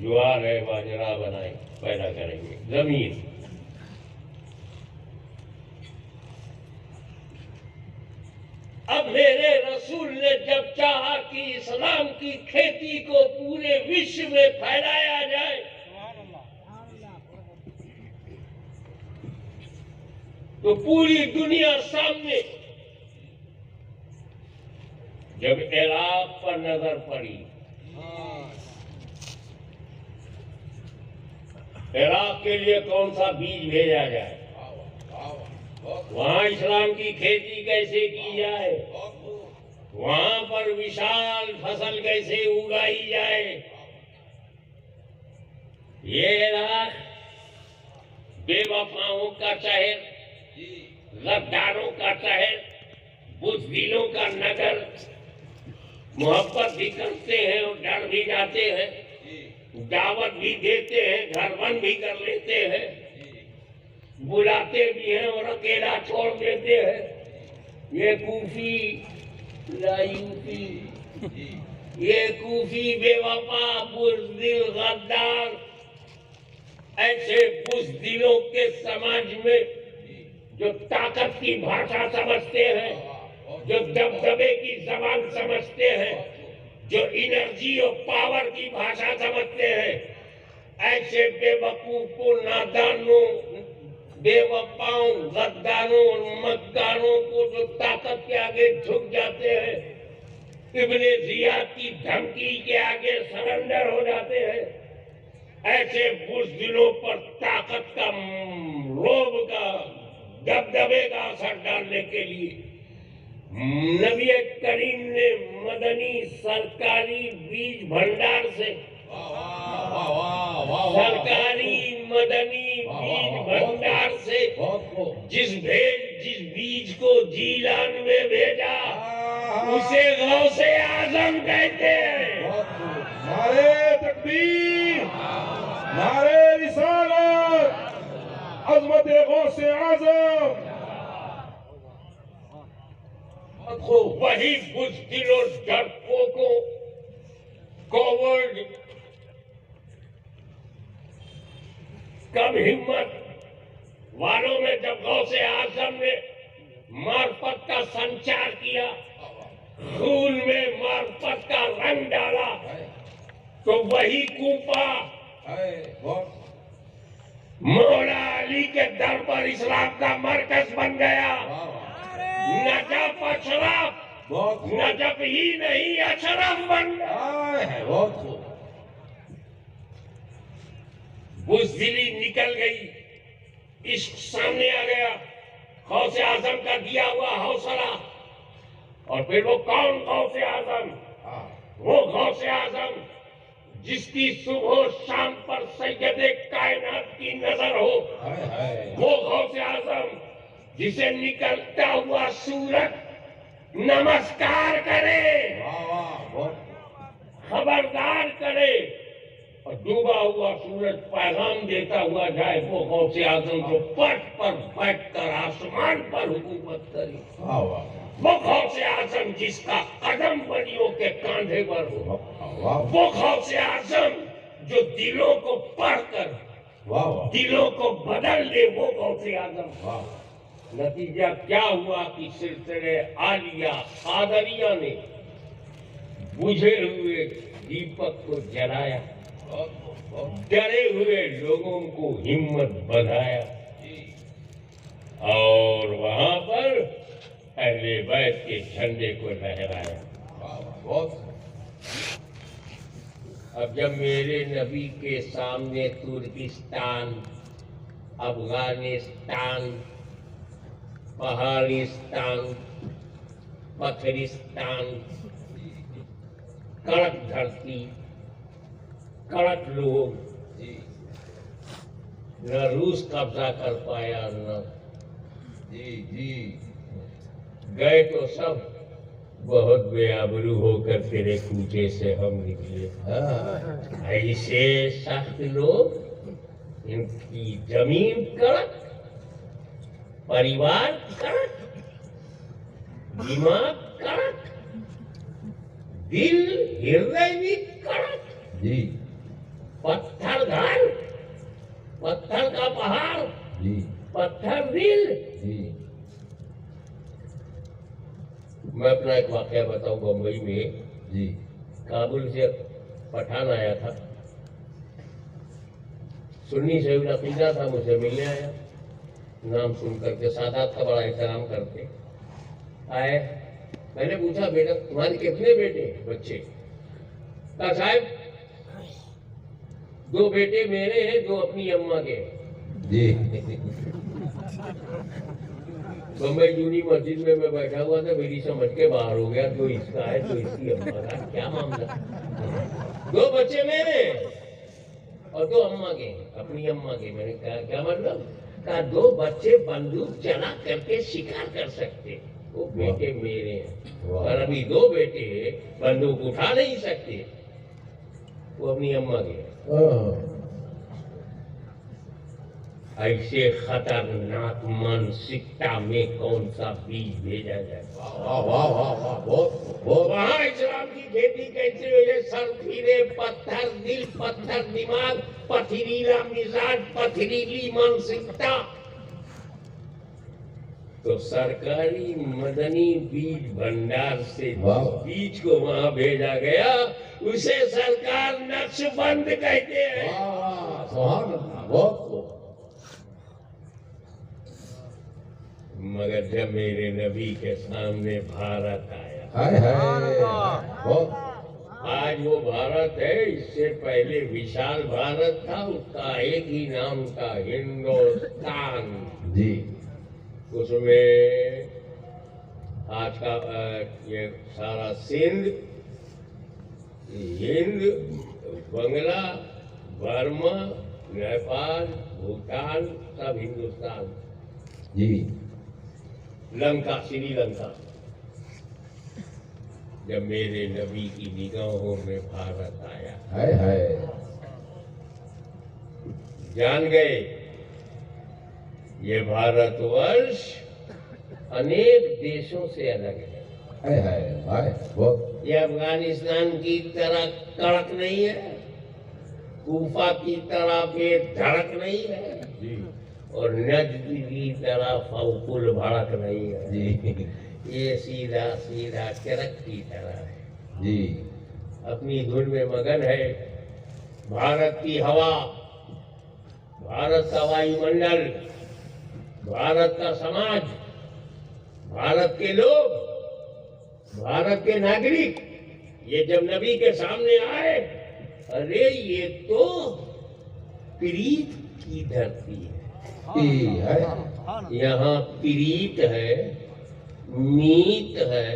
ज्वार है, बाजरा बनाए पैदा करेंगे। जमीन अब मेरे रसूल ने जब चाहा कि इस्लाम की खेती को पूरे विश्व में फैलाया जाए, तो पूरी दुनिया सामने जब इराक पर नजर पड़ी, इराक के लिए कौन सा बीज भेजा जाए, वहां इस्लाम की खेती कैसे की जाए, वहां पर विशाल फसल कैसे उगाई जाए, ये इराक बेवफाओं का शहर, गद्दारों का शहर, बुज़दिलों का नगर। मोहब्बत भी करते हैं और डर भी जाते हैं, दावत भी देते हैं, घरबंद भी कर लेते हैं, बुलाते भी हैं और अकेला छोड़ देते हैं। ये कूफी लायूफी, ये कूफी बेवफा, बुज़दिल, गद्दार, ऐसे बुज़दिलों के समाज में जो ताकत की भाषा समझते हैं, जो दबदबे की जबान समझते हैं, जो एनर्जी और पावर की भाषा समझते हैं, ऐसे बेवकूफों, नादानों, बेवफाओं, गद्दारों और मक्कारों को जो ताकत के आगे झुक जाते हैं, इब्ने जियाद की धमकी के आगे सरेंडर हो जाते हैं, ऐसे बुज़दिलों पर ताकत का, रोब का, दबदबे का असर डालने के लिए नबी करीम ने मदनी सरकारी बीज भंडार से, सरकारी मदनी बीज भंडार से जिस बीज को जीलान में भेजा, उसे गौसे आजम कहते हैं। नारे तकबीर, नारे रिसालत, अज़मत गौसे आजम। वही बुज़दिलों, डरपोकों, कोवर्ड, कम हिम्मत वालों में जब गौसे आजम ने मार्फत का संचार किया, खून में मार्फत का रंग डाला, तो वही कूफा मौला अली के दर पर इस्लाम का मरकज बन गया। नजफ अशरफ, नजफ ही नहीं अशरफ बन गया। बुज़दिली निकल गई, इश्क सामने आ गया, गौसे आजम का दिया हुआ हौसला। और फिर वो कौन गौसे आजम? वो गौसे आजम जिसकी सुबह शाम पर सैयदे कायनात की नजर हो, वो गौसे आजम जिसे निकलता हुआ सूरज नमस्कार करे, खबरदार करे, और डूबा हुआ सूरज पैगाम देता हुआ जाए, वो गौसे आजम जो पट पर बैठकर आसमान पर हुकूमत करे, वो गौसे आजम जिसका कदम बलियों के कांधे पर हो, वो गौसे आजम जो दिलों को पढ़कर दिलों को बदल दे, वो गौसे आजम। नतीजा क्या हुआ कि सिलसिले आलिया कादरिया ने बुझे हुए दीपक को जलाया, डरे हुए लोगों को हिम्मत बढ़ाया, और वहां पर अहले बैत के झंडे को लहराया। अब जब मेरे नबी के सामने तुर्किस्तान, अफगानिस्तान, पहाड़िस्तान, पथरिस्तान, कड़क धरती, कड़क लोग, न रूस कब्जा कर पाया न गए तो सब बहुत बेआबरू होकर तेरे कूचे से हम निकले। ऐसे सख्त लोग, इनकी जमीन कड़क, परिवार कड़क, दिमाग कड़क, दिल हृदय भी कड़क, पत्थर घर, पत्थर का पहाड़, पत्थर दिल। मैं अपना एक वाकया बताऊं। बम्बई में काबुल से पठान आया था, सुन्नी शहीद अकीदा था, मुझे मिलने आया। नाम सुन करके सादात का बड़ा एहतराम करते आए। मैंने पूछा, बेटा तुम्हारे कितने बेटे बच्चे? कहा साहब 2 बेटे मेरे हैं, 2 अपनी अम्मा के। बम्बई जूनी मस्जिद में मैं बैठा हुआ था, मेरी समझ के बाहर हो गया, 2 इसका है 2 इसकी अम्मा का। क्या मामला? 2 बच्चे मेरे और 2 अम्मा के, अपनी अम्मा के। मैंने कहा क्या मतलब? कहा 2 बच्चे बंदूक चला करके शिकार कर सकते, वो बेटे मेरे हैं। और अभी 2 बेटे बंदूक उठा नहीं सकते, वो अपनी अम्मा के। ऐसे खतरनाक मानसिकता में कौन सा बीज भेजा जाए? वहाँ इस्लाम की खेती कैसे हुई? सर फिरे, पत्थर दिल, पत्थर दिमाग, पथरीला मिजाज, पथरीली मानसिकता। तो सरकारी मदनी बीज भंडार से बीज को वहाँ भेजा गया, उसे सरकार नक्शबंद कहते हैं। मगर जब मेरे नबी के सामने भारत आया, आज वो भारत है, इससे पहले विशाल भारत था, उसका एक ही नाम था, हिंदुस्तान। उसमें आज का ये सारा सिंध, हिंद, बंगला, बर्मा, नेपाल, भूटान, सब हिंदुस्तान। लंका, श्रीलंका। जब मेरे नबी की निगाहों में भारत आया, जान गए ये भारतवर्ष अनेक देशों से अलग है। ये अफगानिस्तान की तरह कड़क नहीं है, कूफा की तरह बेधड़क नहीं है, और नजद की तरह फौकुल भड़क नहीं है। ये सीधा सीधा चरक की तरह है, अपनी धुन में मगन है। भारत की हवा, भारत का वायुमंडल, भारत का समाज, भारत के लोग, भारत के नागरिक, ये जब नबी के सामने आए, अरे ये तो प्रीत की धरती है। यहाँ प्रीत है, मीत है,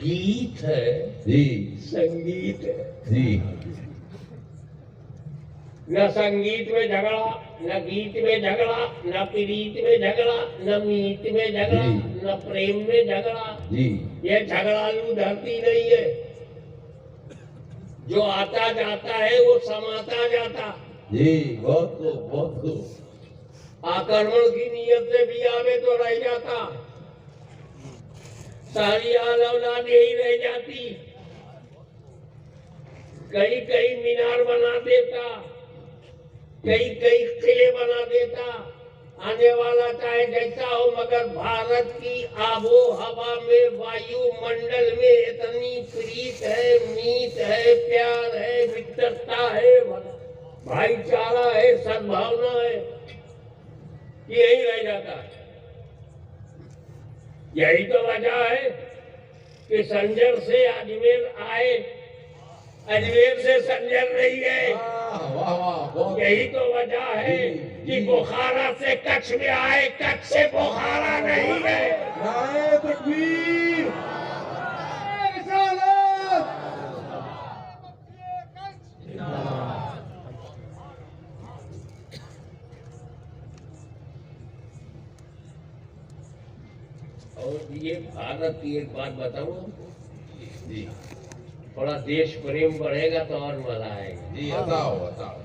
गीत है, संगीत है। न संगीत में झगड़ा, न गीत में झगड़ा, न प्रीत में झगड़ा, न मीत में झगड़ा, न प्रेम में झगड़ा। ये झगड़ालू धरती नहीं है। जो आता जाता है वो समाता जाता। बहुत आक्रमण की नीयत से भी आवे तो रह जाता, सारी औलाद यही रह जाती। कई कई मीनार बना देता, कई कई किले बना देता, आने वाला चाहे जैसा हो, मगर भारत की आबो हवा में, वायुमंडल में इतनी प्रीत है, मीत है, प्यार है, मित्रता है, भाईचारा है, सद्भावना है, यही रह जाता है। यही तो वजह है कि संजर से अजमेर आए, अजमेर से संजर नहीं गए। यही तो वजह है कि बुखारा से कच्छ में आए, कच्छ से बुखारा नहीं गए। नारे तकबीर। और ये भारत की एक बात बताऊं आपको, जी थोड़ा देश प्रेम बढ़ेगा तो और मजा आएगा। जी, बताओ बताओ।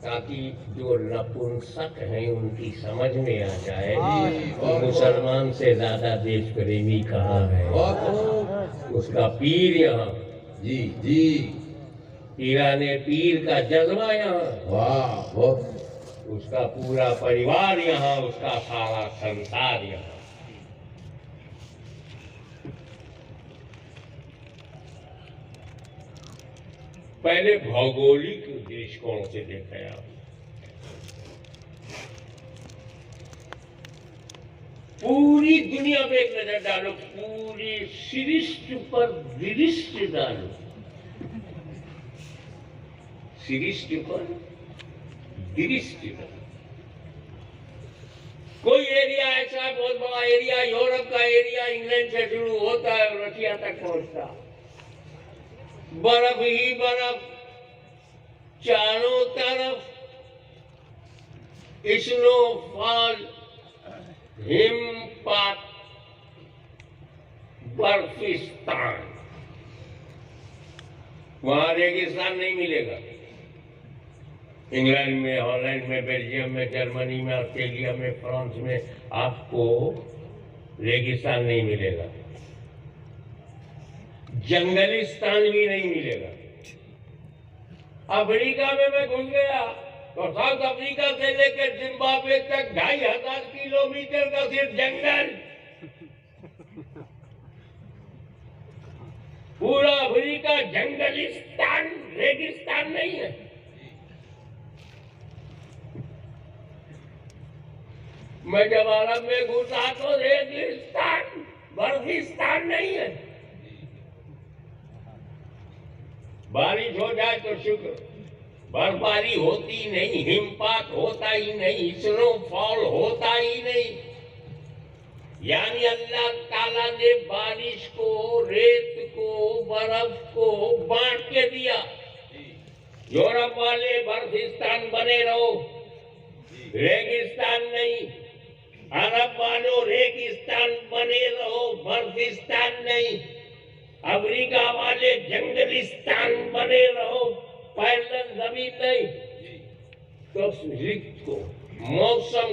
ताकि जो नपुंसक हैं उनकी समझ में आ जाए जी, तो मुसलमान से ज्यादा देश प्रेमी कहाँ है। बहुत उसका पीर यहाँ, जी जी, पीराने पीर का जज्बा यहाँ, वाह बहुत, उसका पूरा परिवार यहाँ, उसका सारा संसार यहाँ। पहले भौगोलिक दृष्टिकोण से देखें आप, पूरी दुनिया में एक नजर डालो, पूरी सृष्टि पर दृष्टि डालो, सृष्टि पर दृष्टि डालो। कोई एरिया ऐसा बहुत बड़ा एरिया, यूरोप का एरिया इंग्लैंड से शुरू होता है और रशिया तक पहुंचता, बर्फ ही बर्फ चारों तरफ, स्नोफॉल, हिमपात, बर्फिस्तान। वहां रेगिस्तान नहीं मिलेगा। इंग्लैंड में, हॉलैंड में, बेल्जियम में, जर्मनी में, ऑस्ट्रेलिया में, फ्रांस में आपको रेगिस्तान नहीं मिलेगा, जंगलिस्तान भी नहीं मिलेगा। अफ्रीका में मैं घुस गया तो साउथ अफ्रीका से लेकर जिम्बाब्वे तक 2500 किलोमीटर का सिर्फ जंगल, पूरा अफ्रीका जंगलिस्तान, रेगिस्तान नहीं है। मैं जब अरब में घुसा तो रेगिस्तान, बर्फिस्तान नहीं है। बारिश हो जाए तो शुक्र, बर्फबारी होती नहीं, हिमपात होता ही नहीं, स्नोफॉल होता ही नहीं। यानी अल्लाह ताला ने बारिश को, रेत को, बर्फ को बांट के दिया। यूरोप वाले बर्फिस्तान बने रहो, रेगिस्तान नहीं। अरब वालों रेगिस्तान बने रहो, बर्फिस्तान नहीं। अफ्रीका वाले जंगलिस्तान बने रहो, पैदल जमीन नहीं। तो ऋतु को, मौसम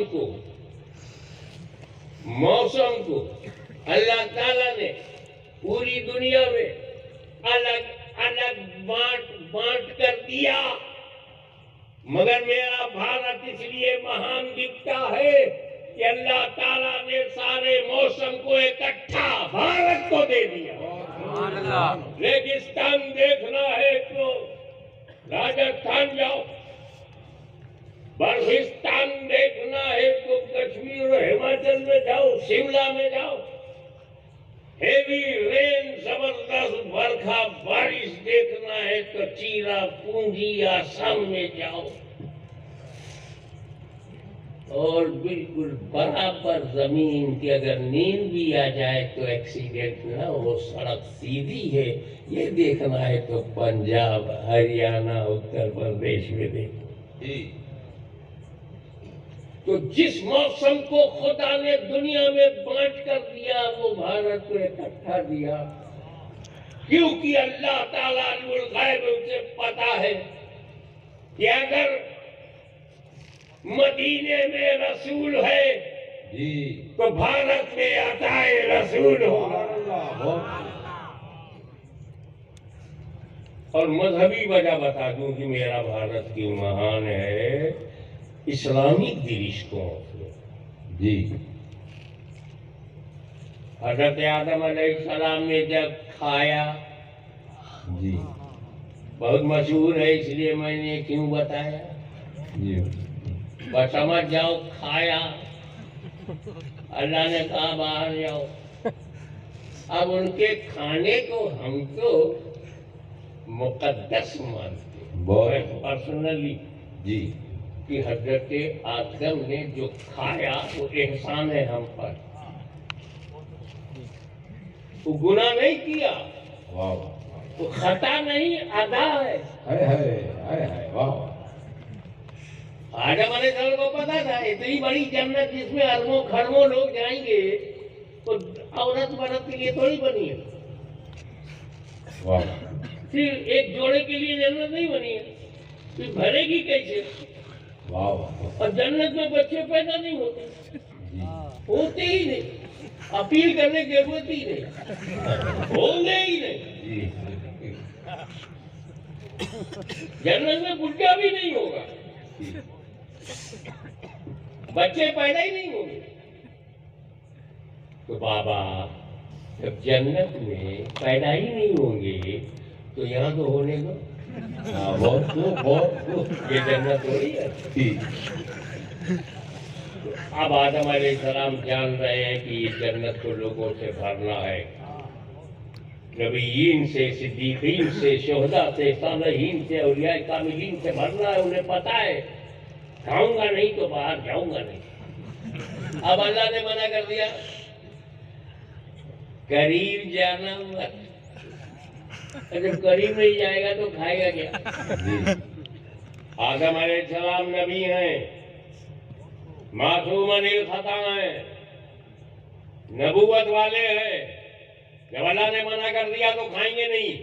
को अल्लाह ताला ने पूरी दुनिया में अलग अलग बांट कर दिया। मगर मेरा भारत इसलिए महान दिखता है कि अल्लाह ताला ने सारे मौसम को इकट्ठा भारत को दे दिया। रेगिस्तान देखना है तो राजस्थान जाओ, बर्फिस्तान देखना है तो कश्मीर और हिमाचल में जाओ, शिमला में जाओ। हेवी रेन, जबरदस्त बरखा बारिश देखना है तो चीरा पूंजी आसाम में जाओ। और बिल्कुल बराबर जमीन की अगर नींद भी आ जाए तो एक्सीडेंट ना हो, सड़क सीधी है, ये देखना है तो पंजाब, हरियाणा, उत्तर प्रदेश में देखो। तो जिस मौसम को खुदा ने दुनिया में बांट कर दिया वो भारत को इकट्ठा दिया, क्योंकि अल्लाह ताला अल्लाहुल गैब, उसे पता है कि अगर मदीने में रसूल है जी, तो भारत में अताए रसूल होगा। और मजहबी वजह बता दूं कि मेरा भारत क्यों महान है, इस्लामिक दृष्टिकोण से। जी, हजरत आदम अलैहिस्सलाम ने जब खाया, जी, बहुत मशहूर है इसलिए मैंने क्यों बताया, जी, बस समझ जाओ, खाया, अल्लाह ने कहा बाहर जाओ। अब उनके खाने को हम तो मुकद्दस मानते हैं, बहुत पर्सनली, जी, कि हजरत आदम ने जो खाया वो एहसान है हम पर, वो गुनाह नहीं किया, वाह, वो खता नहीं, अदा है। हाय हाय हाय हाय, वाह। आदम अलैहिस्सलाम को पता था इतनी बड़ी जन्नत जिसमें अरबों खरबों लोग जाएंगे, तो औरत मर्द के लिए थोड़ी बनी है, वाह फिर एक जोड़े के लिए जन्नत नहीं बनी है, फिर भरेगी कैसे? वाह वाह और जन्नत में बच्चे पैदा नहीं होते, जी होते ही नहीं, अपील करने की जरूरत ही नहीं, होंगे ही नहीं। जी जन्नत में बुढ़ा भी नहीं होगा, बच्चे पैदा ही नहीं होंगे। तो बाबा जब जन्नत में पैदा ही नहीं होंगे तो यहाँ तो होने दो, हाँ, बहुत खूब ये जन्नत हो रही है। जी अब आदम अलैहिस्सलाम जान रहे हैं कि ये जन्नत को लोगों से भरना है, नबीयीन से, सिद्दीकीन से, शुहदा से, सालिहीन से, औलिया कामिलीन से भरना है। उन्हें पता है खाऊंगा नहीं तो बाहर जाऊंगा नहीं। अब अल्लाह ने मना कर दिया, करीब जाना मत। जब करीब नहीं जाएगा तो खाएगा क्या? जी आदम अलैहिस्सलाम नबी हैं, मासूम अनिल खता हैं, नबूवत वाले हैं। जब अल्लाह ने मना कर दिया तो खाएंगे नहीं।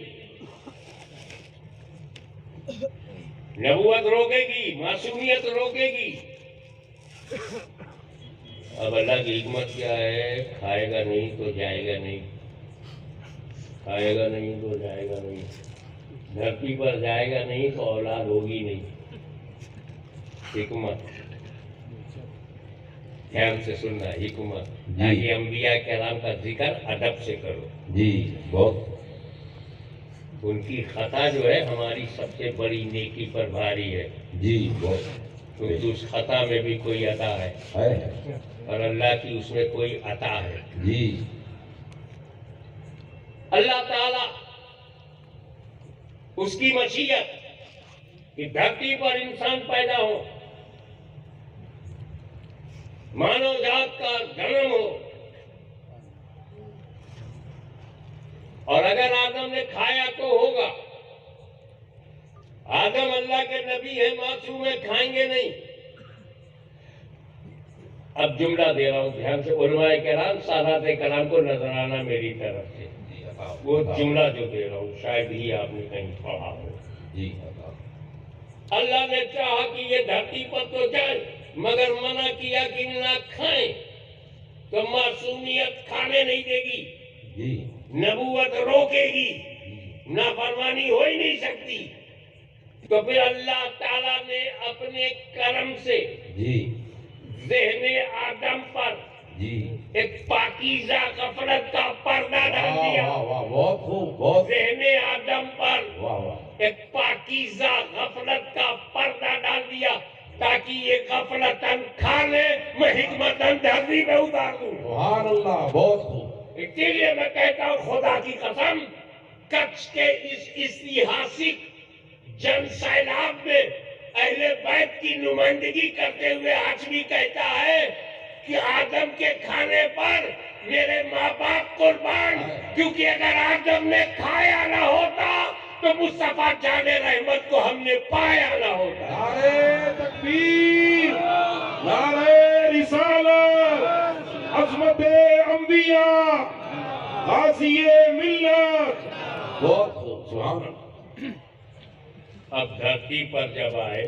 नबूवत रोकेगी, मासूमियत रोकेगी। अब अल्लाह की हिकमत क्या है? खाएगा नहीं तो जाएगा नहीं, खाएगा नहीं तो जाएगा नहीं, धरती पर जाएगा नहीं तो औलाद होगी नहीं। हिकमत ध्यान से सुनना, हिकमत, ताकि अंबिया कलाम का जिक्र अदब से करो। जी बहुत उनकी खता जो है हमारी सबसे बड़ी नेकी पर भारी है, जी बहुत क्योंकि उस खता में भी कोई अता है है और अल्लाह की उसमें कोई अता है। जी अल्लाह ताला उसकी मशीयत कि धरती पर इंसान पैदा हो, मानव जात का जन्म हो, और अगर आदम ने खाया तो होगा। आदम अल्लाह के नबी है, मासूम है, खाएंगे नहीं। अब जुमला दे रहा हूं ध्यान से, उलमाए कराम सादात कराम को नजराना मेरी तरफ से, वो जुमला जो दे रहा हूं शायद ही आपने कहीं पढ़ा हो। जी अल्लाह ने चाहा कि ये धरती पर तो जाए, मगर मना किया कि ना खाएं, तो मासूमियत खाने नहीं देगी, जी नबूवत रोकेगी, नाफरमानी हो ही नहीं सकती। तो फिर अल्लाह ताला ने अपने करम से जी ज़हने आदम पर जी एक पाकीज़ा गफलत का पर्दा डाल वाह दिया। वाह वाह बहुत खूब बहुत ज़हने आदम पर वाह वाह एक पाकीज़ा गफलत का पर्दा डाल दिया, ताकि ये गफलतन खा ले, मैं हिकमतन धरती में उतार दूं। सुभान अल्लाह बहुत खूब इसीलिए मैं कहता हूँ खुदा की कसम, कच्छ के इस ऐतिहासिक जन सैलाब में अहले बैत की नुमाइंदगी करते हुए आज भी कहता है कि आदम के खाने पर मेरे माँ बाप कुर्बान, क्योंकि अगर आदम ने खाया ना होता तो मुस्तफा जाने रहमत को हमने पाया ना होता। नारे तकबीर नारे रिसालत अज़मते अंबिया गाज़िए मिल्लत बहुत खूब सुभान अल्लाह। अब धरती पर जब आए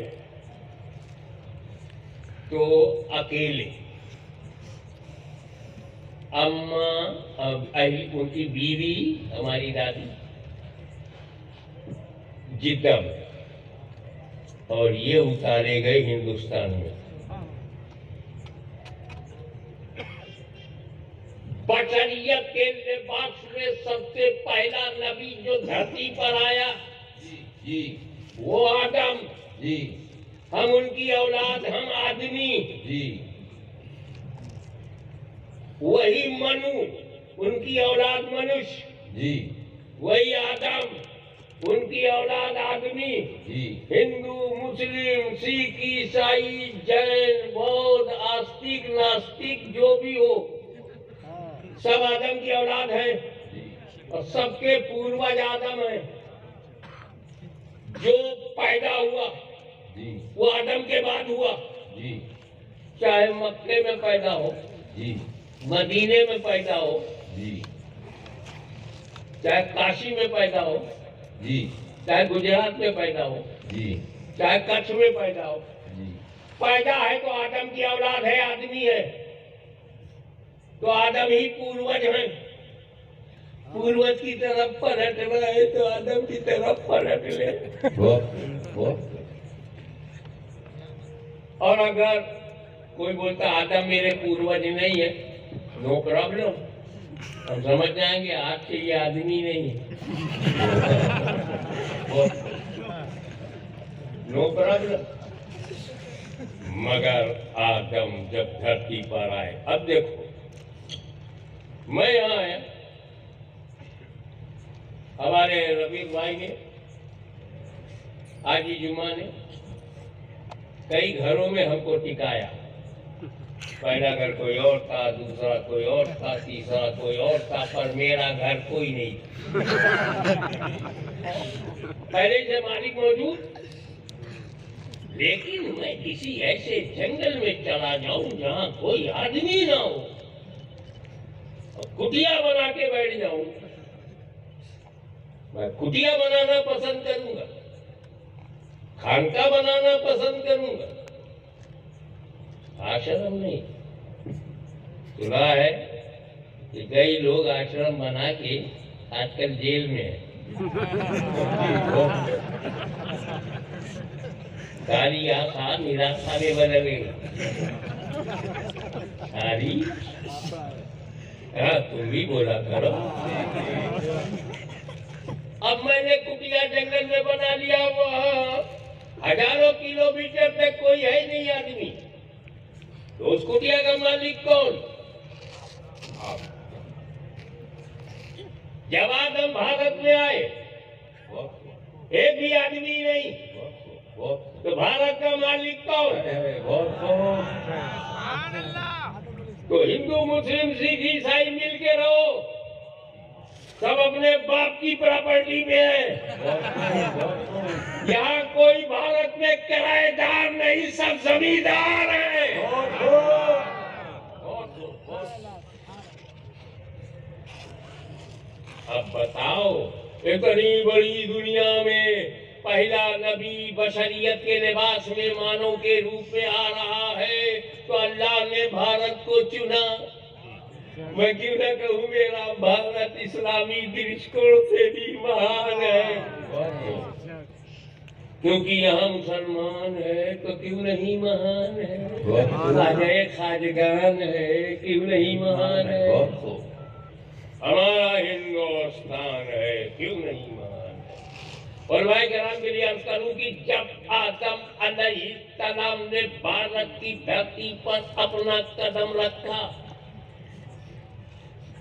तो अकेले, अम्मा, अब उनकी बीवी हमारी दादी जिद्दम, और ये उतारे गए हिंदुस्तान में। बशरियत के लिबास में सबसे पहला नबी जो धरती पर आया जी वो आदम, जी हम उनकी औलाद, हम आदमी। जी वही मनु, उनकी औलाद मनुष्य, जी वही आदम, उनकी औलाद आदमी। जी हिंदू, मुस्लिम, सिख, ईसाई, जैन, बौद्ध, आस्तिक, नास्तिक जो भी हो, सब आदम की औलाद है और सबके पूर्वज आदम है। जो पैदा हुआ जी वो आदम के बाद हुआ, जी चाहे मक्के में पैदा हो, जी मदीने में पैदा हो, जी चाहे काशी में पैदा हो, जी चाहे गुजरात में पैदा हो, जी चाहे कच्छ में पैदा हो, जी पैदा है तो आदम की औलाद है, आदमी है, तो आदम ही पूर्वज है। पूर्वज की तरफ पलट रहे तो आदम की तरफ पलट ले। बहुत और अगर कोई बोलता आदम मेरे पूर्वज नहीं है, नो प्रॉब्लम, हम समझ जाएंगे आज से ये आदमी नहीं है। No problem. मगर आदम जब धरती पर आए, अब देखो मैं यहाँ आया, हमारे रफीक भाई ने, आजी जुमा ने कई घरों में हमको टिकाया। पहला घर कोई और था, दूसरा कोई और था, तीसरा कोई और था, पर मेरा घर कोई नहीं। पहले से मालिक मौजूद, लेकिन मैं किसी ऐसे जंगल में चला जाऊं जहां कोई आदमी ना हो, कुटिया बना के बैठ जाऊं। मैं कुटिया बनाना पसंद करूंगा, खानका बनाना पसंद करूंगा, आश्रम नहीं। सुना है कि कई लोग आश्रम बना के आजकल जेल में है। सारी आशा निराशा में बदल गई। सारी हाँ, तुम भी बोला करो। अब मैंने कुटिया जंगल में बना लिया, वहाँ हजारों किलोमीटर तक कोई है नहीं आदमी, तो उस कुटिया का मालिक कौन? जब आदम भारत में आए एक भी आदमी नहीं, तो भारत का मालिक कौन? तो हिंदू मुस्लिम सिख ईसाई मिल के रहो, सब अपने बाप की प्रॉपर्टी में है। यहाँ कोई भारत में किराएदार नहीं, सब जमींदार है। अब बताओ, इतनी बड़ी दुनिया में पहला नबी बशरियत के लिबास में मानव के रूप में आ रहा है, तो अल्लाह ने भारत को चुना। मैं क्यों न कहूँ मेरा भारत इस्लामी दृष्टिकोण से भी महान है, क्योंकि यहाँ मुसलमान है तो क्यों नहीं महान है, खाजे खाजगान है क्यों नहीं महान है, हमारा हिंदुस्तान है क्यों नहीं महान है। और भाई कराम के लिए अर्ज करूं कि जब आदम अलैहिस्सलाम ने भारत की धरती पर अपना कदम रखा,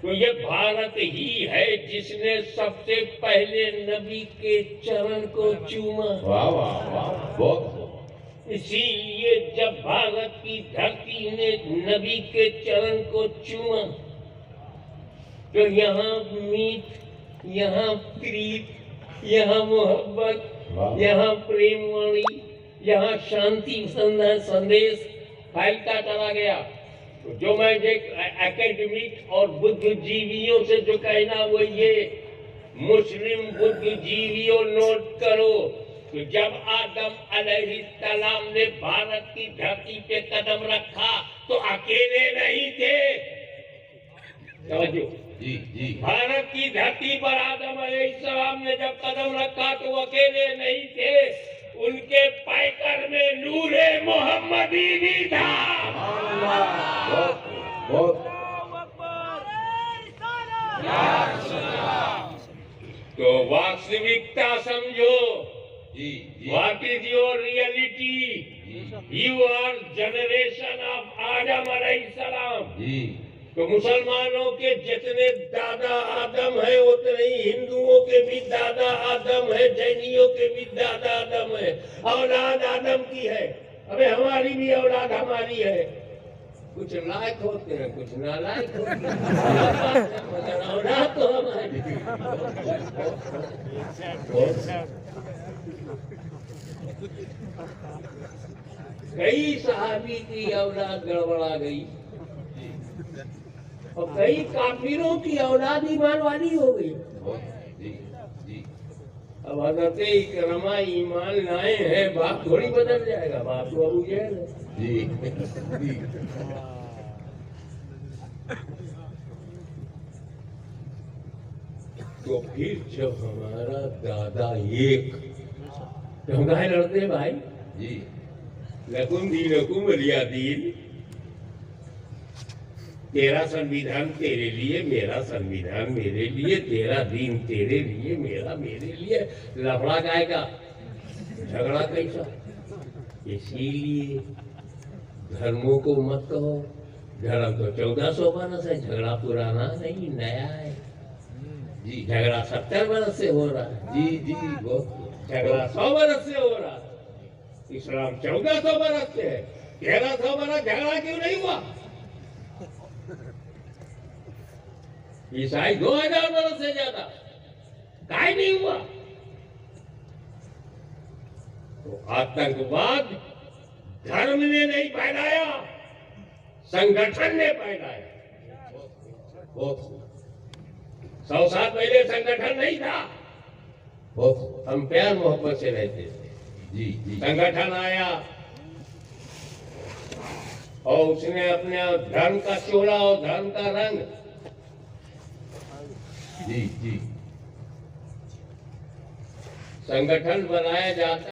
तो ये भारत ही है जिसने सबसे पहले नबी के चरण को चूमा। वाह वाह वाह, बहुत। इसीलिए जब भारत की धरती ने नबी के चरण को चूमा, तो यहाँ मीत, यहाँ प्रीत, यहाँ मोहब्बत, यहाँ प्रेम वाणी, यहाँ शांति संदेश फैलता चला गया। जो मैं एकेडमिक और बुद्धिजीवियों से जो कहना वो ये, मुस्लिम बुद्धिजीवियों नोट करो, तो जब आदम अलैहिस्सलाम ने भारत की धरती पे कदम रखा तो अकेले नहीं थे। जी जी, भारत की धरती पर आदम अलैहिस्सलाम ने जब कदम रखा तो अकेले नहीं थे, उनके पैकर में नूरे मोहम्मदी भी था। बहुत। तो वास्तविकता समझो, जी जी, what is your reality? You are generation of आदम अलैहिस्सलाम। जी, तो मुसलमानों के जितने दादा आदम है उतने ही हिंदुओं के भी दादा आदम है, जैनियों के भी दादा आदम है, औलाद आदम की है। अबे हमारी भी औलाद हमारी है, कुछ लायक होते हैं कुछ नालायक होते हैं, औलाद तो हमारी। कई सहाबी की औलाद गड़बड़ा गई, और कई काफिरों की औलाद ईमान वाली हो गई। जी जी अब हजरत इकरमा ईमान लाए हैं, बाप थोड़ी बदल जाएगा, बाप तो अबू जहल है। जी जी तो फिर जब हमारा दादा एक, तो हम काहे लड़ते हैं भाई? जी लकुम दीनकुम वलिया दीन। तेरा संविधान तेरे लिए, मेरा संविधान मेरे लिए, तेरा दीन तेरे लिए, मेरा मेरे लिए। लफड़ा काहे का, झगड़ा कैसा? इसीलिए धर्मों को मत कहो। धर्म तो 1400 बरस है, झगड़ा पुराना नहीं नया है। जी झगड़ा 70 बरस से हो रहा है, जी जी बहुत झगड़ा 100 बरस से हो रहा है। इस्लाम 1400 बरस से है, 1300 बरस झगड़ा क्यों नहीं हुआ? ईसाई 2000 बरस से ज्यादा, काहे नहीं हुआ? तो आतंकवाद धर्म ने नहीं फैलाया, संगठन ने फैलाया। बहुत 100 साल पहले संगठन नहीं था, बहुत हम प्यार मोहब्बत से रहते थे। जी जी संगठन आया और उसने अपने धर्म का चोला और धर्म का रंग, जी जी संगठन बनाया जाता